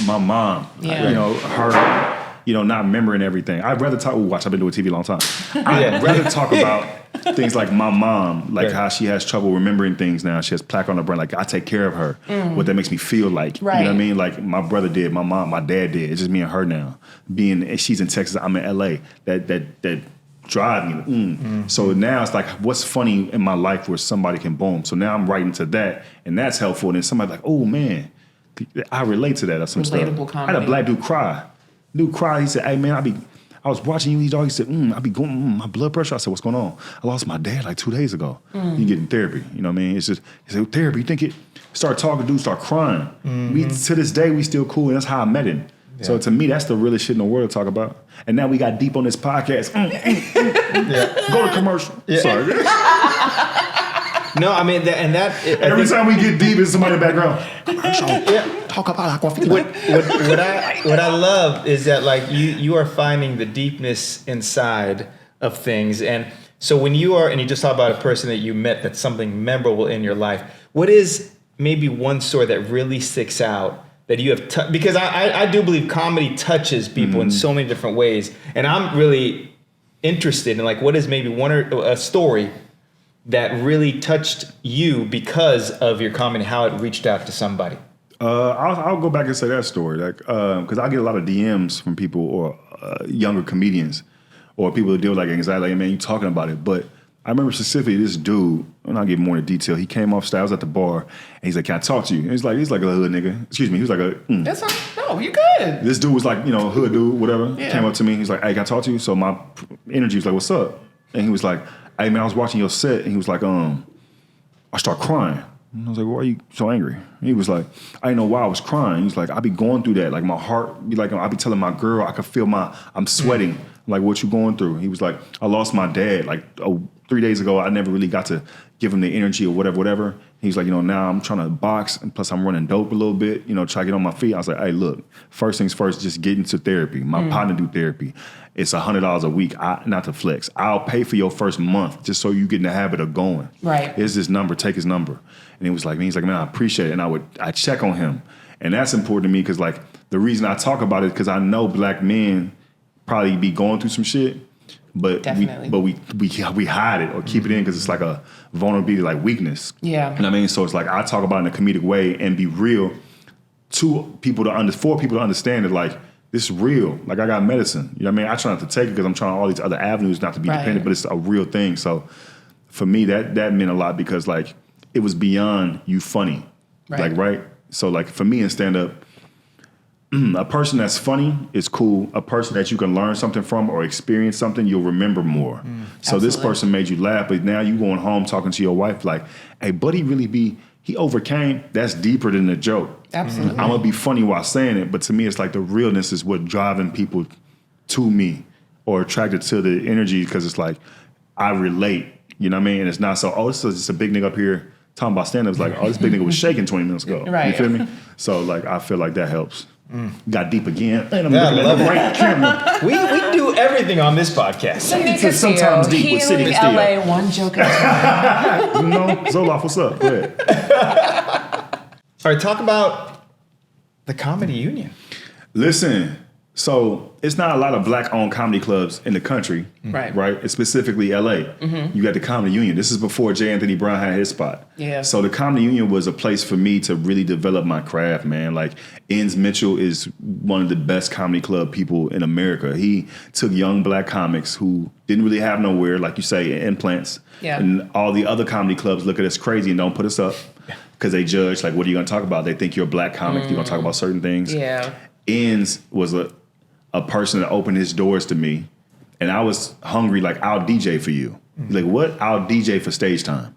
[SPEAKER 1] my mom,
[SPEAKER 2] Yeah.
[SPEAKER 1] her, not remembering everything. I'd rather talk. Watch, I've been doing TV a long time. I'd rather talk about things like my mom, like how she has trouble remembering things now. She has plaque on her brain. Like I take care of her. What that makes me feel like.
[SPEAKER 2] Right.
[SPEAKER 1] You know what I mean? Like my brother did, my mom, my dad did. It's just me and her now. She's in Texas, I'm in LA. That drive me. So now it's like, what's funny in my life where somebody can boom? So now I'm writing to that, and that's helpful. And then somebody's like, oh man, I relate to that or some
[SPEAKER 2] Relatable
[SPEAKER 1] stuff.
[SPEAKER 2] comedy.
[SPEAKER 1] I had a black dude cry. Dude cried. He said, "Hey man, I was watching you eat dog." He said, "I be going my blood pressure." I said, "What's going on?" "I lost my dad like 2 days ago." You get in therapy. You know what I mean? It's just he said, "Therapy." You think it? Start talking, dude. Start crying. We to this day we still cool, and that's how I met him. Yeah. So to me, that's the realest shit in the world to talk about. And now we got deep on this podcast. Go to commercial. Yeah. Sorry.
[SPEAKER 3] No, I mean,
[SPEAKER 1] every time we get deep, it's somebody in the background. Talk about
[SPEAKER 3] what I love is that like you are finding the deepness inside of things, and so when you are, and you just talk about a person that you met that's something memorable in your life. What is maybe one story that really sticks out that you have? Because I do believe comedy touches people in so many different ways, and I'm really interested in like what is maybe one or a story that really touched you because of your comedy, how it reached out to somebody.
[SPEAKER 1] I'll go back and say that story, like because I get a lot of DMs from people or younger comedians or people who deal with like anxiety. Like, man, you talking about it? But I remember specifically this dude, and I'll give more in detail. He came off stage, I was at the bar, and he's like, "Can I talk to you?" And he's like a hood nigga. Excuse me. He was like
[SPEAKER 2] That's not. No, you good.
[SPEAKER 1] This dude was like, a hood dude, whatever. Yeah. Came up to me. He's like, "Hey, can I talk to you?" So my energy was like, "What's up?" And he was like, "Hey man, I was watching your set," and he was like, I start crying. And I was like, "Why are you so angry?" And he was like, "I didn't know why I was crying." He's like, "I be going through that. Like my heart be like, I be telling my girl, I could feel I'm sweating. Like, what you going through?" He was like, "I lost my dad like 3 days ago. I never really got to give him the energy or whatever. He's like, now I'm trying to box, and plus I'm running dope a little bit, try to get on my feet." I was like, "Hey, look, first things first, just get into therapy. My partner do therapy. It's $100 a week, not to flex. I'll pay for your first month just so you get in the habit of going.
[SPEAKER 2] Right.
[SPEAKER 1] Here's this number, take his number." And he's like, "Man, I appreciate it." And I check on him. And that's important to me because like the reason I talk about it is because I know black men probably be going through some shit. But we hide it or keep it in because it's like a vulnerability, like weakness.
[SPEAKER 2] Yeah.
[SPEAKER 1] You know what I mean? So it's like I talk about it in a comedic way and be real for people to understand it. Like, this is real. Like, I got medicine. You know what I mean? I try not to take it because I'm trying all these other avenues not to be dependent, but it's a real thing. So for me, that meant a lot because like it was beyond you funny. Right. Like, right? So like for me in stand-up, a person that's funny is cool. A person that you can learn something from or experience something, you'll remember more. So this person made you laugh, but now you going home talking to your wife like, "Hey, buddy, he overcame." That's deeper than the joke.
[SPEAKER 2] Absolutely.
[SPEAKER 1] I'm going to be funny while saying it, but to me, it's like the realness is what driving people to me or attracted to the energy because it's like, I relate, you know what I mean? And it's not so, this is just a big nigga up here talking about stand-up. It's like, this big nigga was shaking 20 minutes ago.
[SPEAKER 2] Right.
[SPEAKER 1] You feel me? So like, I feel like that helps. Got deep again. And I'm looking at the right camera.
[SPEAKER 3] We do everything on this podcast.
[SPEAKER 2] Sydney Castillo,
[SPEAKER 1] sometimes deep with Sydney Castillo.
[SPEAKER 2] LA, one joke at a time.
[SPEAKER 1] Zoloft, what's up? Go ahead.
[SPEAKER 3] All right, talk about the Comedy Union.
[SPEAKER 1] Listen, so it's not a lot of black-owned comedy clubs in the country, right? It's specifically LA. You got the Comedy Union. This is before J. Anthony Brown had his spot.
[SPEAKER 2] Yeah.
[SPEAKER 1] So the Comedy Union was a place for me to really develop my craft, man. Like, Enns Mitchell is one of the best comedy club people in America. He took young black comics who didn't really have nowhere, like you say, implants.
[SPEAKER 2] Yeah.
[SPEAKER 1] And all the other comedy clubs look at us crazy and don't put us up because they judge, like, what are you going to talk about? They think you're a black comic. You're going to talk about certain things.
[SPEAKER 2] Yeah.
[SPEAKER 1] Enz was a person that opened his doors to me, and I was hungry. Like, I'll DJ for you. Like, what? I'll DJ for stage time.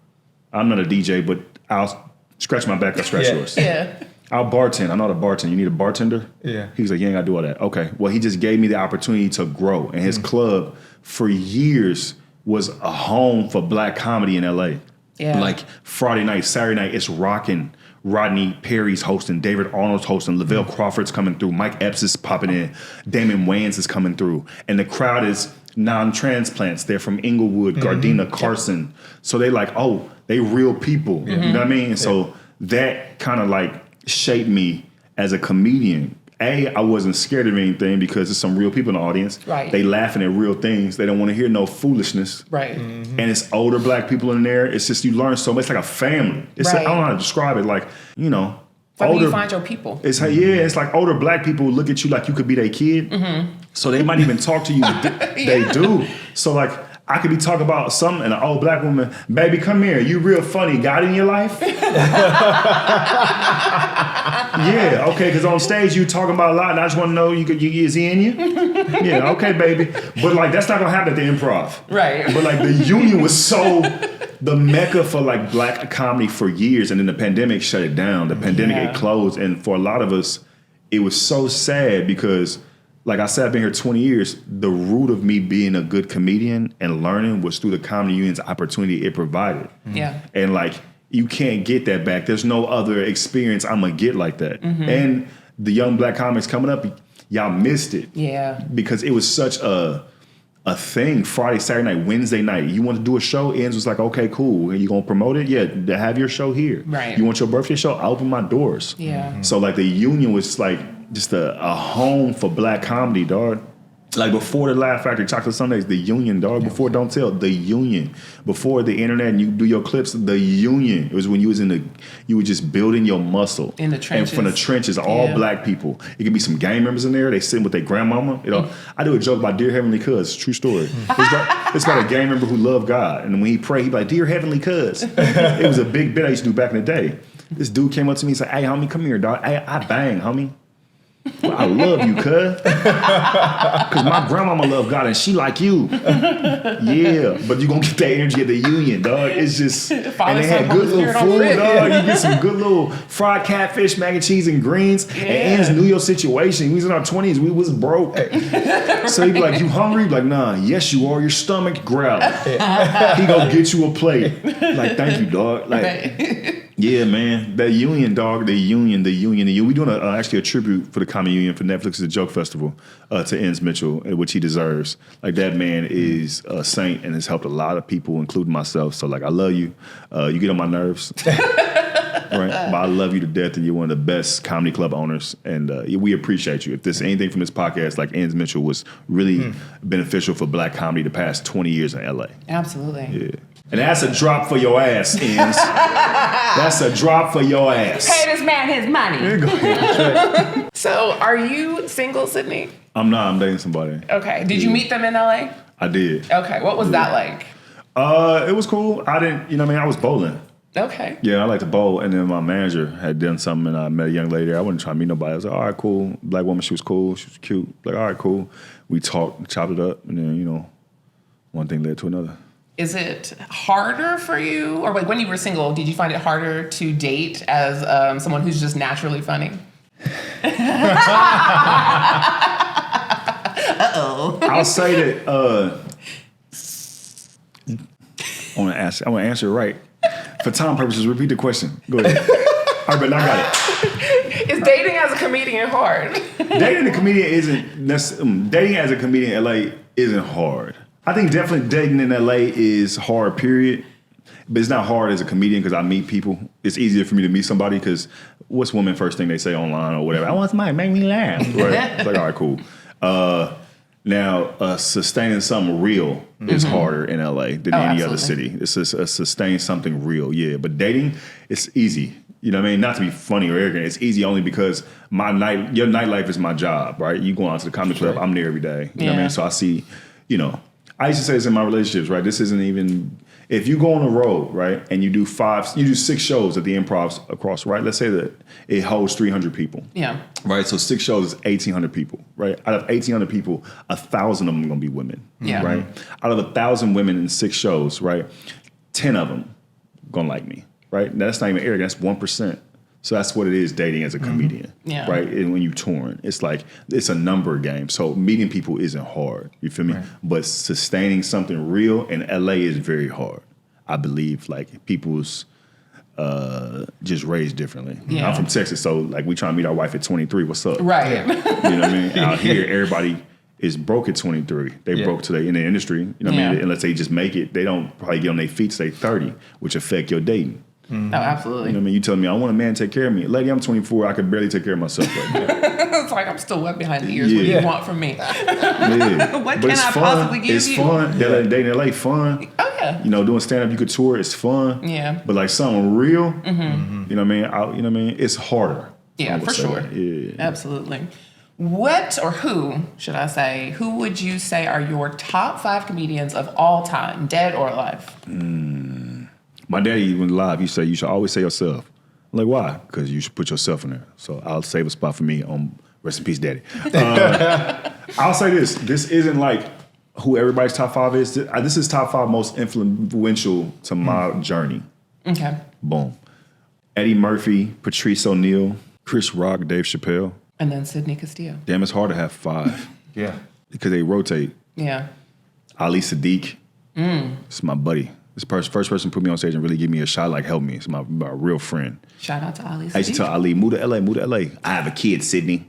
[SPEAKER 1] I'm not a DJ, but I'll scratch my back. I'll scratch yours.
[SPEAKER 2] Yeah.
[SPEAKER 1] I'll bartend. I'm not a bartender. You need a bartender?
[SPEAKER 3] Yeah.
[SPEAKER 1] He was like, you ain't got to do all that. Okay. Well, he just gave me the opportunity to grow. And his club for years was a home for black comedy in LA.
[SPEAKER 2] Yeah.
[SPEAKER 1] Like Friday night, Saturday night, it's rocking. Rodney Perry's hosting, David Arnold's hosting, Lavelle Crawford's coming through, Mike Epps is popping in, Damon Wayans is coming through. And the crowd is non-transplants. They're from Inglewood, Gardena, Carson. So they like, oh, they real people. You know what I mean? And so that kind of like shaped me as a comedian. I wasn't scared of anything because there's some real people in the audience.
[SPEAKER 2] Right.
[SPEAKER 1] They laughing at real things. They don't want to hear no foolishness.
[SPEAKER 2] Right.
[SPEAKER 1] And it's older black people in there. It's just, you learn so much. It's like a family. It's
[SPEAKER 2] Right.
[SPEAKER 1] I don't know how to describe it. Like, you know,
[SPEAKER 2] Like when
[SPEAKER 1] older,
[SPEAKER 2] you find your people.
[SPEAKER 1] it's it's like older black people look at you like you could be their kid. So they might even talk to you. They do. So like, I could be talking about something and an old black woman, baby, come here. You real funny. Got in your life? Yeah, okay, because on stage you talking about a lot and I just want to know, is he in you? Yeah, okay, baby. But like, that's not going to happen at the Improv.
[SPEAKER 2] Right.
[SPEAKER 1] But like, the Union was so the mecca for like black comedy for years, and then the pandemic shut it down. The pandemic, it closed. And for a lot of us, it was so sad because, like I said, I've been here 20 years. The root of me being a good comedian and learning was through the Comedy Union's opportunity it provided.
[SPEAKER 2] Yeah.
[SPEAKER 1] And like, you can't get that back. There's no other experience I'm going to get like that. And the young black comics coming up, y'all missed it.
[SPEAKER 2] Yeah.
[SPEAKER 1] Because it was such a thing. Friday, Saturday night, Wednesday night. You want to do a show? Enz was like, okay, cool. Are you going to promote it? Yeah, to have your show here.
[SPEAKER 2] Right.
[SPEAKER 1] You want your birthday show? I'll open my doors.
[SPEAKER 2] Yeah.
[SPEAKER 1] So like the Union was like just a home for black comedy, dog. Like before the Laugh Factory, Chocolate Sundays, the Union, dog. Before Don't Tell, the Union. Before the internet and you do your clips, the Union. It was when you were just building your muscle.
[SPEAKER 2] In the trenches.
[SPEAKER 1] And from the trenches, all black people. It could be some gang members in there. They sitting with their grandmama. You know, I do a joke about Dear Heavenly Cuz. True story. It's about a gang member who loved God. And when he prayed, he'd be like, Dear Heavenly Cuz. It was a big bit I used to do back in the day. This dude came up to me and said, hey, homie, come here, dog. I bang, homie. Well, I love you, cuz. Because my grandmama loved God and she like you. Yeah, but you gonna get that energy at the Union, dog. It's just, and they had good little food, dog. You get some good little fried catfish, mac and cheese, and greens. And Enz knew your situation. We was in our 20s. We was broke. So he'd be like, you hungry? Like, nah, yes you are. Your stomach growling. He gonna get you a plate. Like, thank you, dog. Like, yeah, man. That Union, dog. The Union. We doing actually a tribute for the Comedy Union for Netflix's Joke Festival to Enz Mitchell, which he deserves. Like, that man is a saint and has helped a lot of people, including myself. So, like, I love you. You get on my nerves. Right? But I love you to death, and you're one of the best comedy club owners, and we appreciate you. If there's anything from this podcast, like Enz Mitchell was really beneficial for black comedy the past 20 years in LA.
[SPEAKER 2] Absolutely.
[SPEAKER 1] Yeah. And that's a drop for your ass, Enz. That's a drop for your ass.
[SPEAKER 2] Pay this man his money.
[SPEAKER 1] Go ahead.
[SPEAKER 2] So, are you single, Sydney?
[SPEAKER 1] I'm not. I'm dating somebody.
[SPEAKER 2] Okay. Did you meet them in LA?
[SPEAKER 1] I did.
[SPEAKER 2] Okay. What was that like?
[SPEAKER 1] It was cool. I didn't, you know what I mean? I was bowling.
[SPEAKER 2] Okay.
[SPEAKER 1] Yeah, I like to bowl. And then my manager had done something, and I met a young lady there. I wasn't trying to meet nobody. I was like, all right, cool. Black woman, she was cool. She was cute. Like, all right, cool. We talked, chopped it up, and then, you know, one thing led to another.
[SPEAKER 2] Is it harder for you, or like when you were single, did you find it harder to date as someone who's just naturally funny? Uh-oh.
[SPEAKER 1] I'll say that I want to answer it right. For time purposes, repeat the question. Go ahead. All right, but I got it.
[SPEAKER 2] Is dating as a comedian hard?
[SPEAKER 1] Dating as a comedian in LA isn't hard. I think definitely dating in LA is hard, period. But it's not hard as a comedian because I meet people. It's easier for me to meet somebody because what's women first thing they say online or whatever? I want somebody to make me laugh. Right? It's like, all right, cool. Now, sustaining something real is harder in LA than any other city. It's just sustain something real, yeah. But dating, it's easy. You know what I mean? Not to be funny or arrogant. It's easy only because your nightlife is my job, right? You go out to the comedy club, I'm there every day. You know what I mean? So I see, you know, I used to say this in my relationships, right? This isn't even, If you go on the road, right, and you do 6 shows at the Improvs across, right? Let's say that it holds 300 people.
[SPEAKER 2] Yeah.
[SPEAKER 1] Right, so 6 shows is 1,800 people, right? Out of 1,800 people, 1,000 of them are gonna be women.
[SPEAKER 2] Yeah.
[SPEAKER 1] Right? Out of 1,000 women in 6 shows, right, 10 of them gonna like me, right? Now, that's not even arrogant, that's 1%. So that's what it is dating as a comedian, right? And when you touring, it's like, it's a number game. So meeting people isn't hard, you feel me? Right. But sustaining something real in LA is very hard. I believe like people's just raised differently. Yeah. I'm from Texas, so like we try to meet our wife at 23, what's up?
[SPEAKER 2] Right.
[SPEAKER 1] You know what I mean? Out here, everybody is broke at 23. They broke today in the industry, you know what I mean? Unless they just make it, they don't probably get on their feet say 30, which affect your dating.
[SPEAKER 2] Oh, absolutely.
[SPEAKER 1] You know what I mean? You tell me, I want a man to take care of me. Lady, I'm 24. I could barely take care of myself right now.
[SPEAKER 2] It's like I'm still wet behind the ears. What do you want from me? What
[SPEAKER 1] but
[SPEAKER 2] can I possibly give you?
[SPEAKER 1] It's fun. Dating in LA, fun.
[SPEAKER 2] Oh, yeah.
[SPEAKER 1] You know, doing stand-up, you could tour. It's fun.
[SPEAKER 2] Yeah.
[SPEAKER 1] But like something real, you know what I mean? You know what I mean? It's harder.
[SPEAKER 2] Yeah, for sure.
[SPEAKER 1] Yeah.
[SPEAKER 2] Absolutely. What or who, should I say, who would you say are your top 5 comedians of all time, dead or alive?
[SPEAKER 1] My daddy, when live, he said, you should always say yourself. I'm like, why? Because you should put yourself in there. So I'll save a spot for me on Rest in Peace, Daddy. I'll say this. This isn't like who everybody's top 5 is. This is top 5 most influential to my journey.
[SPEAKER 2] Okay.
[SPEAKER 1] Boom. Eddie Murphy, Patrice O'Neal, Chris Rock, Dave Chappelle.
[SPEAKER 2] And then Sydney Castillo.
[SPEAKER 1] Damn, it's hard to have 5.
[SPEAKER 3] Yeah.
[SPEAKER 1] Because they rotate.
[SPEAKER 2] Yeah.
[SPEAKER 1] Ali Sadiq. It's my buddy. This first person put me on stage and really give me a shot, like help me. It's my real friend.
[SPEAKER 2] Shout out to Ali Sadiq.
[SPEAKER 1] I used to tell Ali, move to LA, move to LA. I have a kid, Sydney.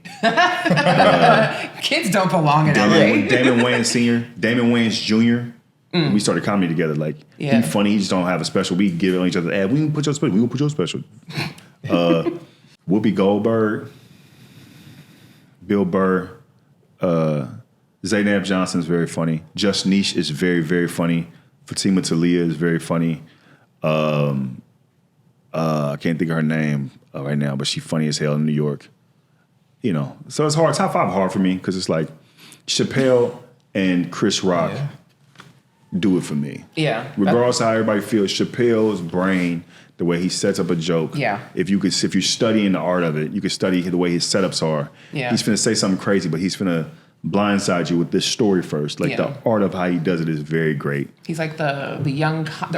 [SPEAKER 2] Kids don't belong in LA.
[SPEAKER 1] Damon Wayans Sr., Damon Wayans Jr. We started comedy together. Like, he's funny, he just don't have a special. We give it on each other. We can put your special. We can put your special. Whoopi Goldberg, Bill Burr, Zaynab Johnson's very funny. Just Niche is very, very funny. Fatima Talia is very funny. I can't think of her name right now, but she's funny as hell in New York. You know, so it's hard. Top 5 hard for me because it's like Chappelle and Chris Rock do it for me.
[SPEAKER 2] Yeah.
[SPEAKER 1] Regardless of how everybody feels, Chappelle's brain, the way he sets up a joke.
[SPEAKER 2] Yeah.
[SPEAKER 1] If you're studying the art of it, you could study the way his setups are. Yeah. He's finna say something crazy, but he's finna blindside you with this story first. Like the art of how he does it is very great.
[SPEAKER 2] He's like the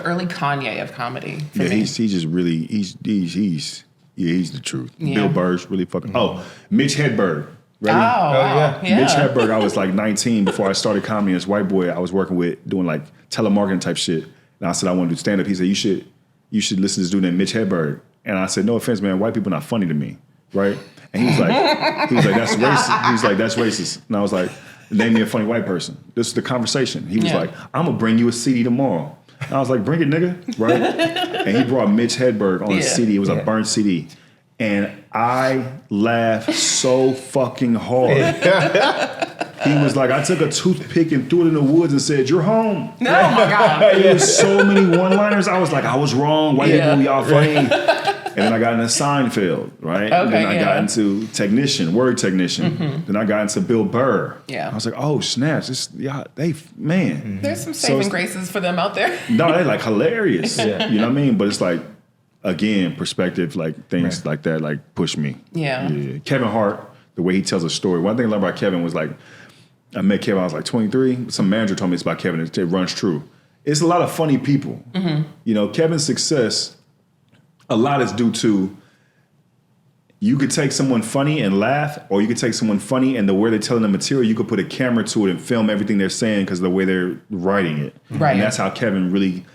[SPEAKER 2] early Kanye of comedy.
[SPEAKER 1] Yeah, he's just really he's the truth.
[SPEAKER 2] Yeah.
[SPEAKER 1] Bill Burr's really fucking. Oh, Mitch Hedberg. Ready?
[SPEAKER 2] Oh, wow. Yeah.
[SPEAKER 1] Mitch Hedberg. I was like 19 before I started comedy. This white boy I was working with doing like telemarketing type shit. And I said I want to do stand up. He said you should listen to this dude named Mitch Hedberg. And I said no offense, man. White people not funny to me, right? And he was like, that's racist. He was like, that's racist. And I was like, name me a funny white person. This is the conversation. He was like, I'm gonna bring you a CD tomorrow. And I was like, bring it, nigga, right? And he brought Mitch Hedberg on a CD. It was a burnt CD. And I laughed so fucking hard. He was like, I took a toothpick and threw it in the woods and said, you're home.
[SPEAKER 2] Oh my God.
[SPEAKER 1] There was so many one-liners. I was like, I was wrong. White people, y'all funny. And then I got into Seinfeld, right?
[SPEAKER 2] Okay,
[SPEAKER 1] and then I got into word technician. Then I got into Bill Burr.
[SPEAKER 2] Yeah.
[SPEAKER 1] I was like, oh, snaps. Man.
[SPEAKER 2] There's some saving graces for them out there.
[SPEAKER 1] No, they're like hilarious. You know what I mean? But it's like, again, perspective, like things like that, like push me.
[SPEAKER 2] Yeah.
[SPEAKER 1] Kevin Hart, the way he tells a story. One thing I love about Kevin was like, I met Kevin, I was like 23. Some manager told me it's about Kevin. It runs true. It's a lot of funny people. You know, Kevin's success, a lot is due to you could take someone funny and laugh, or you could take someone funny and the way they're telling the material, you could put a camera to it and film everything they're saying because of the way they're writing it.
[SPEAKER 2] Right.
[SPEAKER 1] And that's how Kevin really,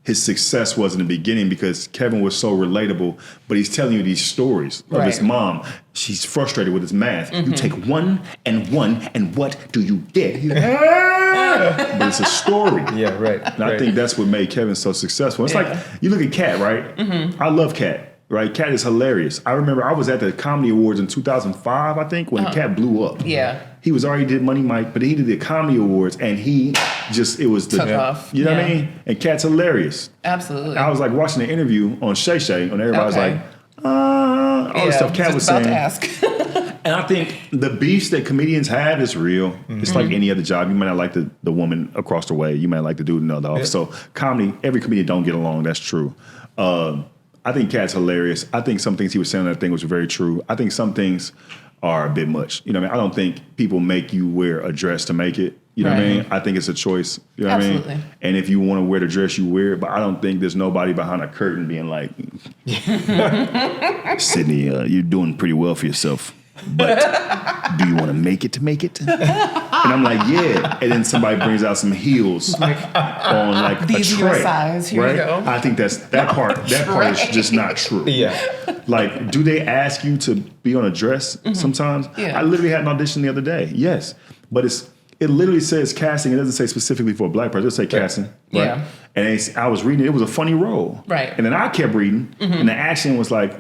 [SPEAKER 1] his success was in the beginning because Kevin was so relatable, but he's telling you these stories of his mom. She's frustrated with his math. You take 1 and 1 and what do you get? He's like, but it's a story.
[SPEAKER 3] Yeah, right.
[SPEAKER 1] And I think that's what made Kevin so successful. It's like, you look at Katt, right? I love Katt, right? Katt is hilarious. I remember I was at the Comedy Awards in 2005, I think, when Katt blew up.
[SPEAKER 2] Yeah.
[SPEAKER 1] He was already did Money Mike, but he did the Comedy Awards, and he just, it was the...
[SPEAKER 2] Took off.
[SPEAKER 1] You know what I mean? And Katt's hilarious.
[SPEAKER 2] Absolutely.
[SPEAKER 1] I was like watching the interview on Shay Shay, and everybody was like, all the stuff Katt was saying.
[SPEAKER 2] About to ask.
[SPEAKER 1] And I think the beefs that comedians have is real. It's like any other job. You might not like the woman across the way. You might like the dude in the other office. So comedy, every comedian don't get along. That's true. I think Katt's hilarious. I think some things he was saying on that thing was very true. I think some things are a bit much. You know what I mean? I don't think people make you wear a dress to make it. You know what I mean? I think it's a choice. You know what I mean? And if you want to wear the dress, you wear it. But I don't think there's nobody behind a curtain being like, Sydney, you're doing pretty well for yourself. But do you want to make it to make it? And I'm like, yeah. And then somebody brings out some heels on like
[SPEAKER 2] these
[SPEAKER 1] a tray.
[SPEAKER 2] Your size. Here
[SPEAKER 1] right?
[SPEAKER 2] you go.
[SPEAKER 1] I think that part is just not true.
[SPEAKER 3] Yeah.
[SPEAKER 1] Like, do they ask you to be on a dress sometimes?
[SPEAKER 2] Yeah.
[SPEAKER 1] I literally had an audition the other day. Yes. But it literally says casting. It doesn't say specifically for a black person. It say casting. Right?
[SPEAKER 2] Yeah.
[SPEAKER 1] And I was reading it. It was a funny role.
[SPEAKER 2] Right.
[SPEAKER 1] And then I kept reading. And the action was like,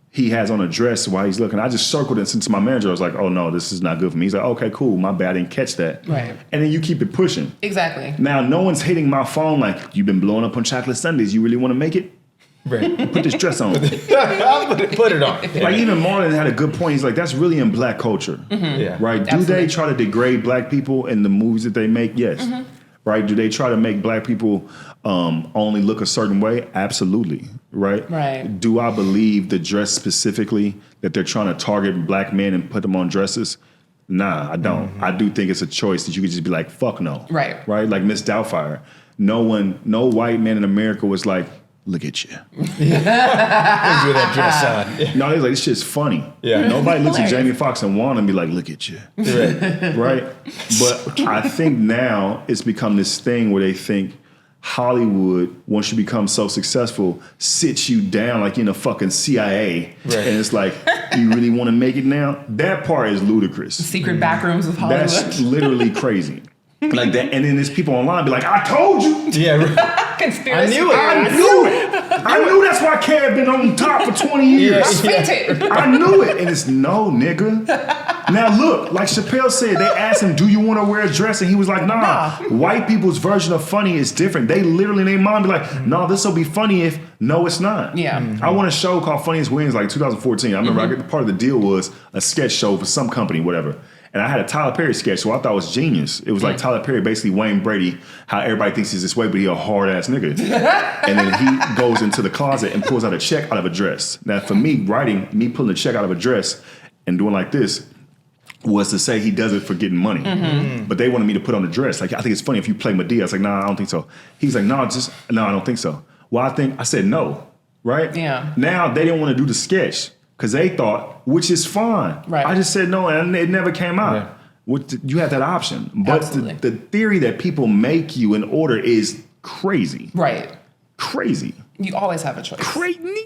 [SPEAKER 1] he has on a dress while he's looking. I just circled it since my manager. I was like, oh, no, this is not good for me. He's like, okay, cool. My bad. I didn't catch that.
[SPEAKER 2] Right.
[SPEAKER 1] And then you keep it pushing.
[SPEAKER 2] Exactly.
[SPEAKER 1] Now, no one's hitting my phone like, you've been blowing up on chocolate sundaes. You really want to make it?
[SPEAKER 3] Right.
[SPEAKER 1] Put this dress on.
[SPEAKER 3] Put it on.
[SPEAKER 1] Like, even Marlon had a good point. He's like, that's really in black culture.
[SPEAKER 3] Yeah.
[SPEAKER 1] Right? Do
[SPEAKER 2] Absolutely.
[SPEAKER 1] they try to degrade black people in the movies that they make? Yes. Right? Do they try to make black people only look a certain way? Absolutely. Right?
[SPEAKER 2] Right.
[SPEAKER 1] Do I believe the dress specifically that they're trying to target black men and put them on dresses? Nah, I don't. I do think it's a choice that you could just be like, fuck no.
[SPEAKER 2] Right.
[SPEAKER 1] Right? Like Miss Doubtfire. No white man in America was like, look at you.
[SPEAKER 3] With that dress on.
[SPEAKER 1] No, they was like, this shit's funny.
[SPEAKER 3] Yeah.
[SPEAKER 1] Nobody looks at Jamie Foxx and Juan and be like, look at you.
[SPEAKER 3] Right.
[SPEAKER 1] Right? But I think now it's become this thing where they think Hollywood, once you become so successful, sits you down like in a fucking CIA. Right. And it's like, you really want to make it now? That part is ludicrous.
[SPEAKER 2] Secret backrooms of Hollywood.
[SPEAKER 1] That's literally crazy. Like that. And then there's people online be like, I told you.
[SPEAKER 3] Yeah. Right.
[SPEAKER 2] Conspiracy.
[SPEAKER 3] I knew it.
[SPEAKER 1] I knew that's why Katt been on top for 20 years. I knew it. And it's no, nigga. Now look, like Chappelle said, they asked him, do you want to wear a dress? And he was like, nah. White people's version of funny is different. They literally in their mind be like, no, this will be funny if, no, it's not.
[SPEAKER 2] Yeah.
[SPEAKER 1] I want a show called Funniest Wins, like 2014. I remember part of the deal was a sketch show for some company, whatever. And I had a Tyler Perry sketch, so I thought it was genius. It was like Tyler Perry, basically Wayne Brady, how everybody thinks he's this way, but he a hard-ass nigga. And then he goes into the closet and pulls out a check out of a dress. Now, for me, me pulling a check out of a dress and doing like this was to say he does it for getting money. But they wanted me to put on the dress. Like, I think it's funny if you play Madea. I was like, nah, I don't think so. He's like, no, I don't think so. Well, I said no, right?
[SPEAKER 2] Yeah.
[SPEAKER 1] Now, they didn't want to do the sketch. Because they thought, which is fine.
[SPEAKER 2] Right.
[SPEAKER 1] I just said no, and it never came out. Yeah. You have that option. But the theory that people make you in order is crazy.
[SPEAKER 2] Right.
[SPEAKER 1] Crazy.
[SPEAKER 2] You always have a choice.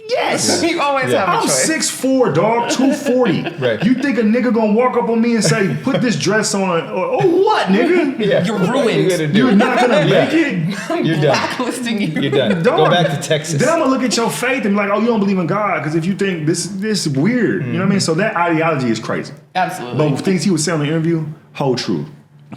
[SPEAKER 1] Yes.
[SPEAKER 2] You always have a choice.
[SPEAKER 1] I'm 6'4", dog, 240.
[SPEAKER 3] Right.
[SPEAKER 1] You think a nigga gonna walk up on me and say, put this dress on, or what, nigga?
[SPEAKER 2] Yeah. You're ruined.
[SPEAKER 1] You're not gonna make it?
[SPEAKER 3] You're done.
[SPEAKER 2] Blacklisting you.
[SPEAKER 3] You're done.
[SPEAKER 1] Dog.
[SPEAKER 3] Go back to Texas.
[SPEAKER 1] Then I'm gonna look at your faith and be like, oh, you don't believe in God, because if you think this is weird, you know what I mean? So that ideology is crazy.
[SPEAKER 2] Absolutely.
[SPEAKER 1] But things he was saying in the interview, hold true.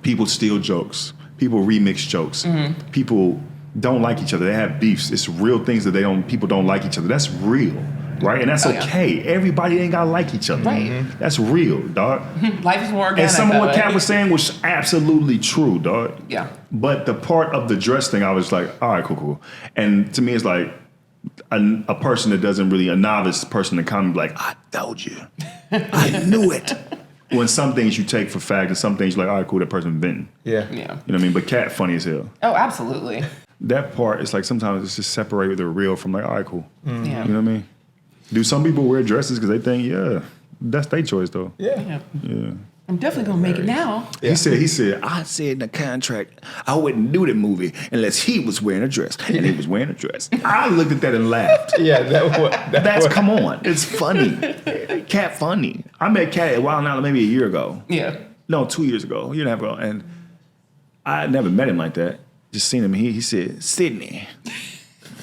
[SPEAKER 1] People steal jokes. People remix jokes. People don't like each other. They have beefs. It's real things that people don't like each other. That's real, right? And that's okay. Everybody ain't gotta like each other.
[SPEAKER 2] Right.
[SPEAKER 1] That's real, dog.
[SPEAKER 2] Life is more organic.
[SPEAKER 1] And some of what Katt was saying was absolutely true, dog.
[SPEAKER 2] Yeah.
[SPEAKER 1] But the part of the dress thing, I was like, all right, cool. And to me, it's like a person that doesn't really, a novice person to come and be like, I told you. I knew it. When some things you take for fact and some things you're like, all right, cool, that person venting.
[SPEAKER 3] Yeah.
[SPEAKER 2] Yeah.
[SPEAKER 1] You know what I mean? But Katt funny as hell.
[SPEAKER 2] Oh, absolutely.
[SPEAKER 1] That part, it's like sometimes it's just separate the real from like, all right, cool.
[SPEAKER 2] Yeah.
[SPEAKER 1] You know what I mean? Do some people wear dresses because they think, yeah, that's their choice though.
[SPEAKER 3] Yeah.
[SPEAKER 2] I'm definitely gonna make it now.
[SPEAKER 1] Yeah. He said, I said in the contract, I wouldn't do the movie unless he was wearing a dress. And he was wearing a dress. I looked at that and laughed.
[SPEAKER 3] Yeah,
[SPEAKER 1] come on. It's funny. Katt funny. I met Katt a while now, maybe a year ago.
[SPEAKER 2] Yeah.
[SPEAKER 1] No, 2 years ago, a year and a half ago. And I had never met him like that. Just seen him. He said, Sydney.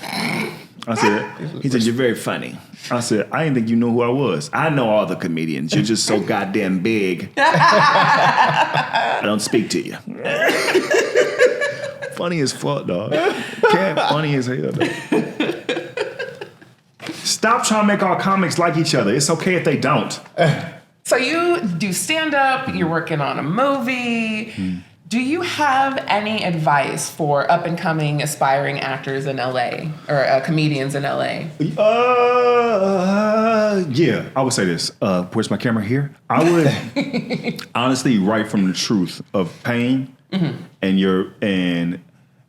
[SPEAKER 1] I said, he said, you're very funny. I said, I didn't think you knew who I was. I know all the comedians. You're just so goddamn big. I don't speak to you. Funny as fuck, dog. Katt funny as hell, dog. Stop trying to make all comics like each other. It's okay if they don't.
[SPEAKER 2] So you do stand-up, you're working on a movie. Do you have any advice for up-and-coming aspiring actors in LA or comedians in LA?
[SPEAKER 1] Yeah, I would say this. Where's my camera here? I would honestly write from the truth of pain and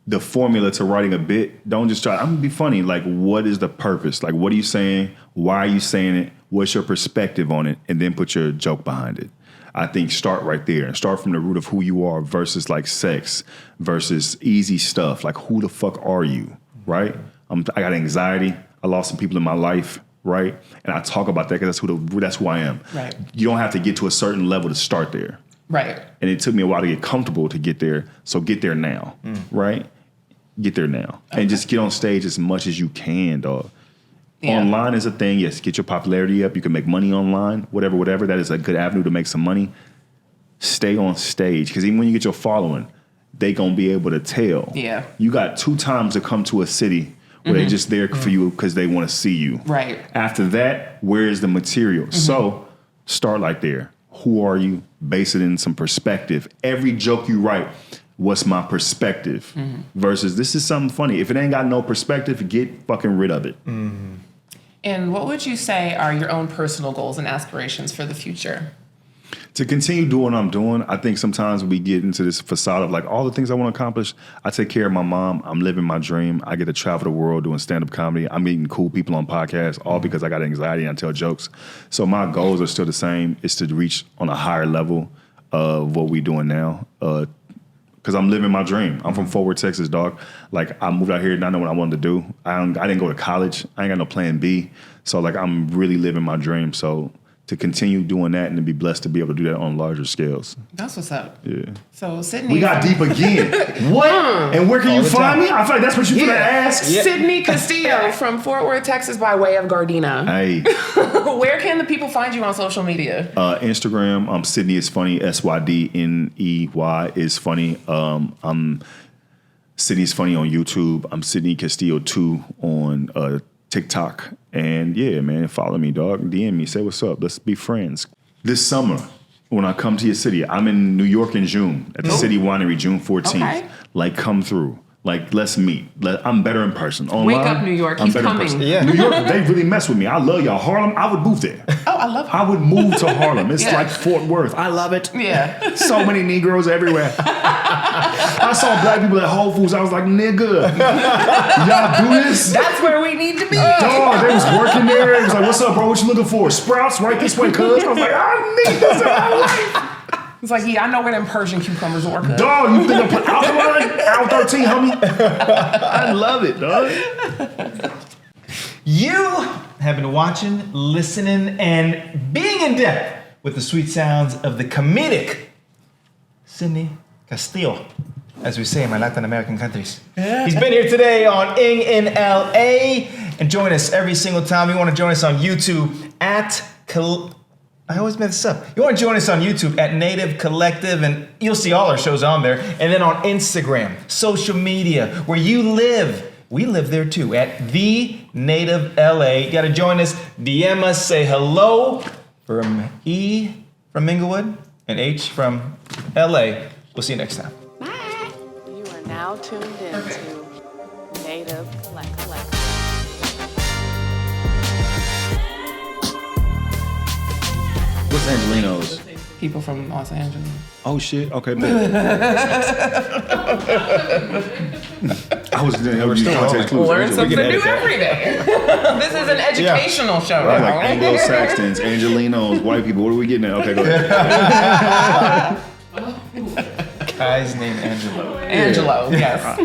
[SPEAKER 1] the formula to writing a bit. Don't just try. I'm gonna be funny. Like, what is the purpose? Like, what are you saying? Why are you saying it? What's your perspective on it? And then put your joke behind it. I think start right there and start from the root of who you are versus like sex versus easy stuff. Like, who the fuck are you, right? I got anxiety. I lost some people in my life, right? And I talk about that because that's who I am.
[SPEAKER 2] Right.
[SPEAKER 1] You don't have to get to a certain level to start there.
[SPEAKER 2] Right.
[SPEAKER 1] And it took me a while to get comfortable to get there. So get there now, right? Get there now. Okay. And just get on stage as much as you can, dog. Yeah. Online is a thing. Yes, get your popularity up. You can make money online, whatever. That is a good avenue to make some money. Stay on stage, because even when you get your following, they going to be able to tell.
[SPEAKER 2] Yeah.
[SPEAKER 1] You got 2 times to come to a city where they're just there for you because they want to see you.
[SPEAKER 2] Right.
[SPEAKER 1] After that, where is the material? So start like there. Who are you? Base it in some perspective. Every joke you write, what's my perspective? Versus this is something funny. If it ain't got no perspective, get fucking rid of it.
[SPEAKER 2] And what would you say are your own personal goals and aspirations for the future?
[SPEAKER 1] To continue doing what I'm doing, I think sometimes we get into this facade of like all the things I want to accomplish. I take care of my mom. I'm living my dream. I get to travel the world doing stand-up comedy. I'm meeting cool people on podcasts, all because I got anxiety and I tell jokes. So my goals are still the same. It's to reach on a higher level of what we're doing now. Because I'm living my dream. I'm from Fort Worth, Texas, dog. Like, I moved out here not knowing what I wanted to do. I didn't go to college. I ain't got no plan B. So, like, I'm really living my dream. So, to continue doing that and to be blessed to be able to do that on larger scales.
[SPEAKER 2] That's what's up.
[SPEAKER 1] Yeah.
[SPEAKER 2] So, Sydney.
[SPEAKER 1] We got deep again. What? And where can you find me? I feel like that's what you're going to ask.
[SPEAKER 2] Sydney Castillo from Fort Worth, Texas, by way of Gardena.
[SPEAKER 1] Hey.
[SPEAKER 2] Where can the people find you on social media?
[SPEAKER 1] Instagram, Sydney is funny, SYDNEY is funny. I'm Sydney's funny on YouTube. I'm Sydney Castillo 2 on TikTok. And yeah, man, follow me, dog. DM me, say what's up. Let's be friends. This summer, when I come to your city, I'm in New York in June at the City Winery, June 14th.
[SPEAKER 2] Okay.
[SPEAKER 1] Like, come through. Like, let's meet. I'm better in person. Online,
[SPEAKER 2] Wake up, New York. He's coming.
[SPEAKER 1] Yeah. New York, they really mess with me. I love y'all. Harlem, I would move there.
[SPEAKER 2] Oh, I love it.
[SPEAKER 1] I would move to Harlem. It's like Fort Worth. I love it.
[SPEAKER 2] Yeah.
[SPEAKER 1] So many Negroes everywhere. I saw black people at Whole Foods. I was like, nigga, y'all do this?
[SPEAKER 2] That's where we need to be.
[SPEAKER 1] Dog, they was working there. It was like, what's up, bro? What you looking for? Sprouts right this way, cuz. I was like, I need this in my life.
[SPEAKER 2] It's like, yeah, I know where them Persian cucumbers work.
[SPEAKER 1] Dog, you think I put alkaline? Al 13, homie? I love it, dog.
[SPEAKER 3] You have been watching, listening, and being in depth with the sweet sounds of the comedic Sydney Castillo, as we say in my Latin American countries. He's been here today on Ing in LA, and join us every single time. You want to join us on YouTube at I always mess this up. You want to join us on YouTube at Native Collective, and you'll see all our shows on there. And then on Instagram, social media, where you live. We live there too, at The Native LA. You got to join us, DM us, say hello from E from Inglewood and H from LA. We'll see you next time.
[SPEAKER 4] Bye. You are now tuned in to Native Collective.
[SPEAKER 1] What's Angelino's?
[SPEAKER 2] People from Los Angeles.
[SPEAKER 1] Oh, shit. Okay, man. I was going to help you context clues.
[SPEAKER 2] Learn something new every day. This is an educational show.
[SPEAKER 1] Right, like Anglo-Saxons, Angelinos, white people. What are we getting at? Okay, go ahead.
[SPEAKER 3] Guy's named Angelo.
[SPEAKER 2] Angelo, yes.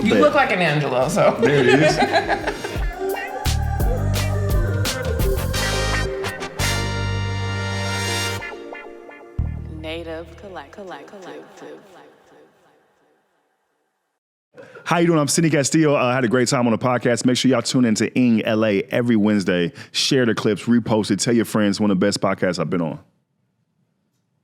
[SPEAKER 2] You look like an Angelo, so.
[SPEAKER 1] There it is.
[SPEAKER 4] Native Collective.
[SPEAKER 1] How you doing? I'm Sydney Castillo. I had a great time on the podcast. Make sure y'all tune in to Ing LA every Wednesday. Share the clips, repost it, tell your friends. One of the best podcasts I've been on.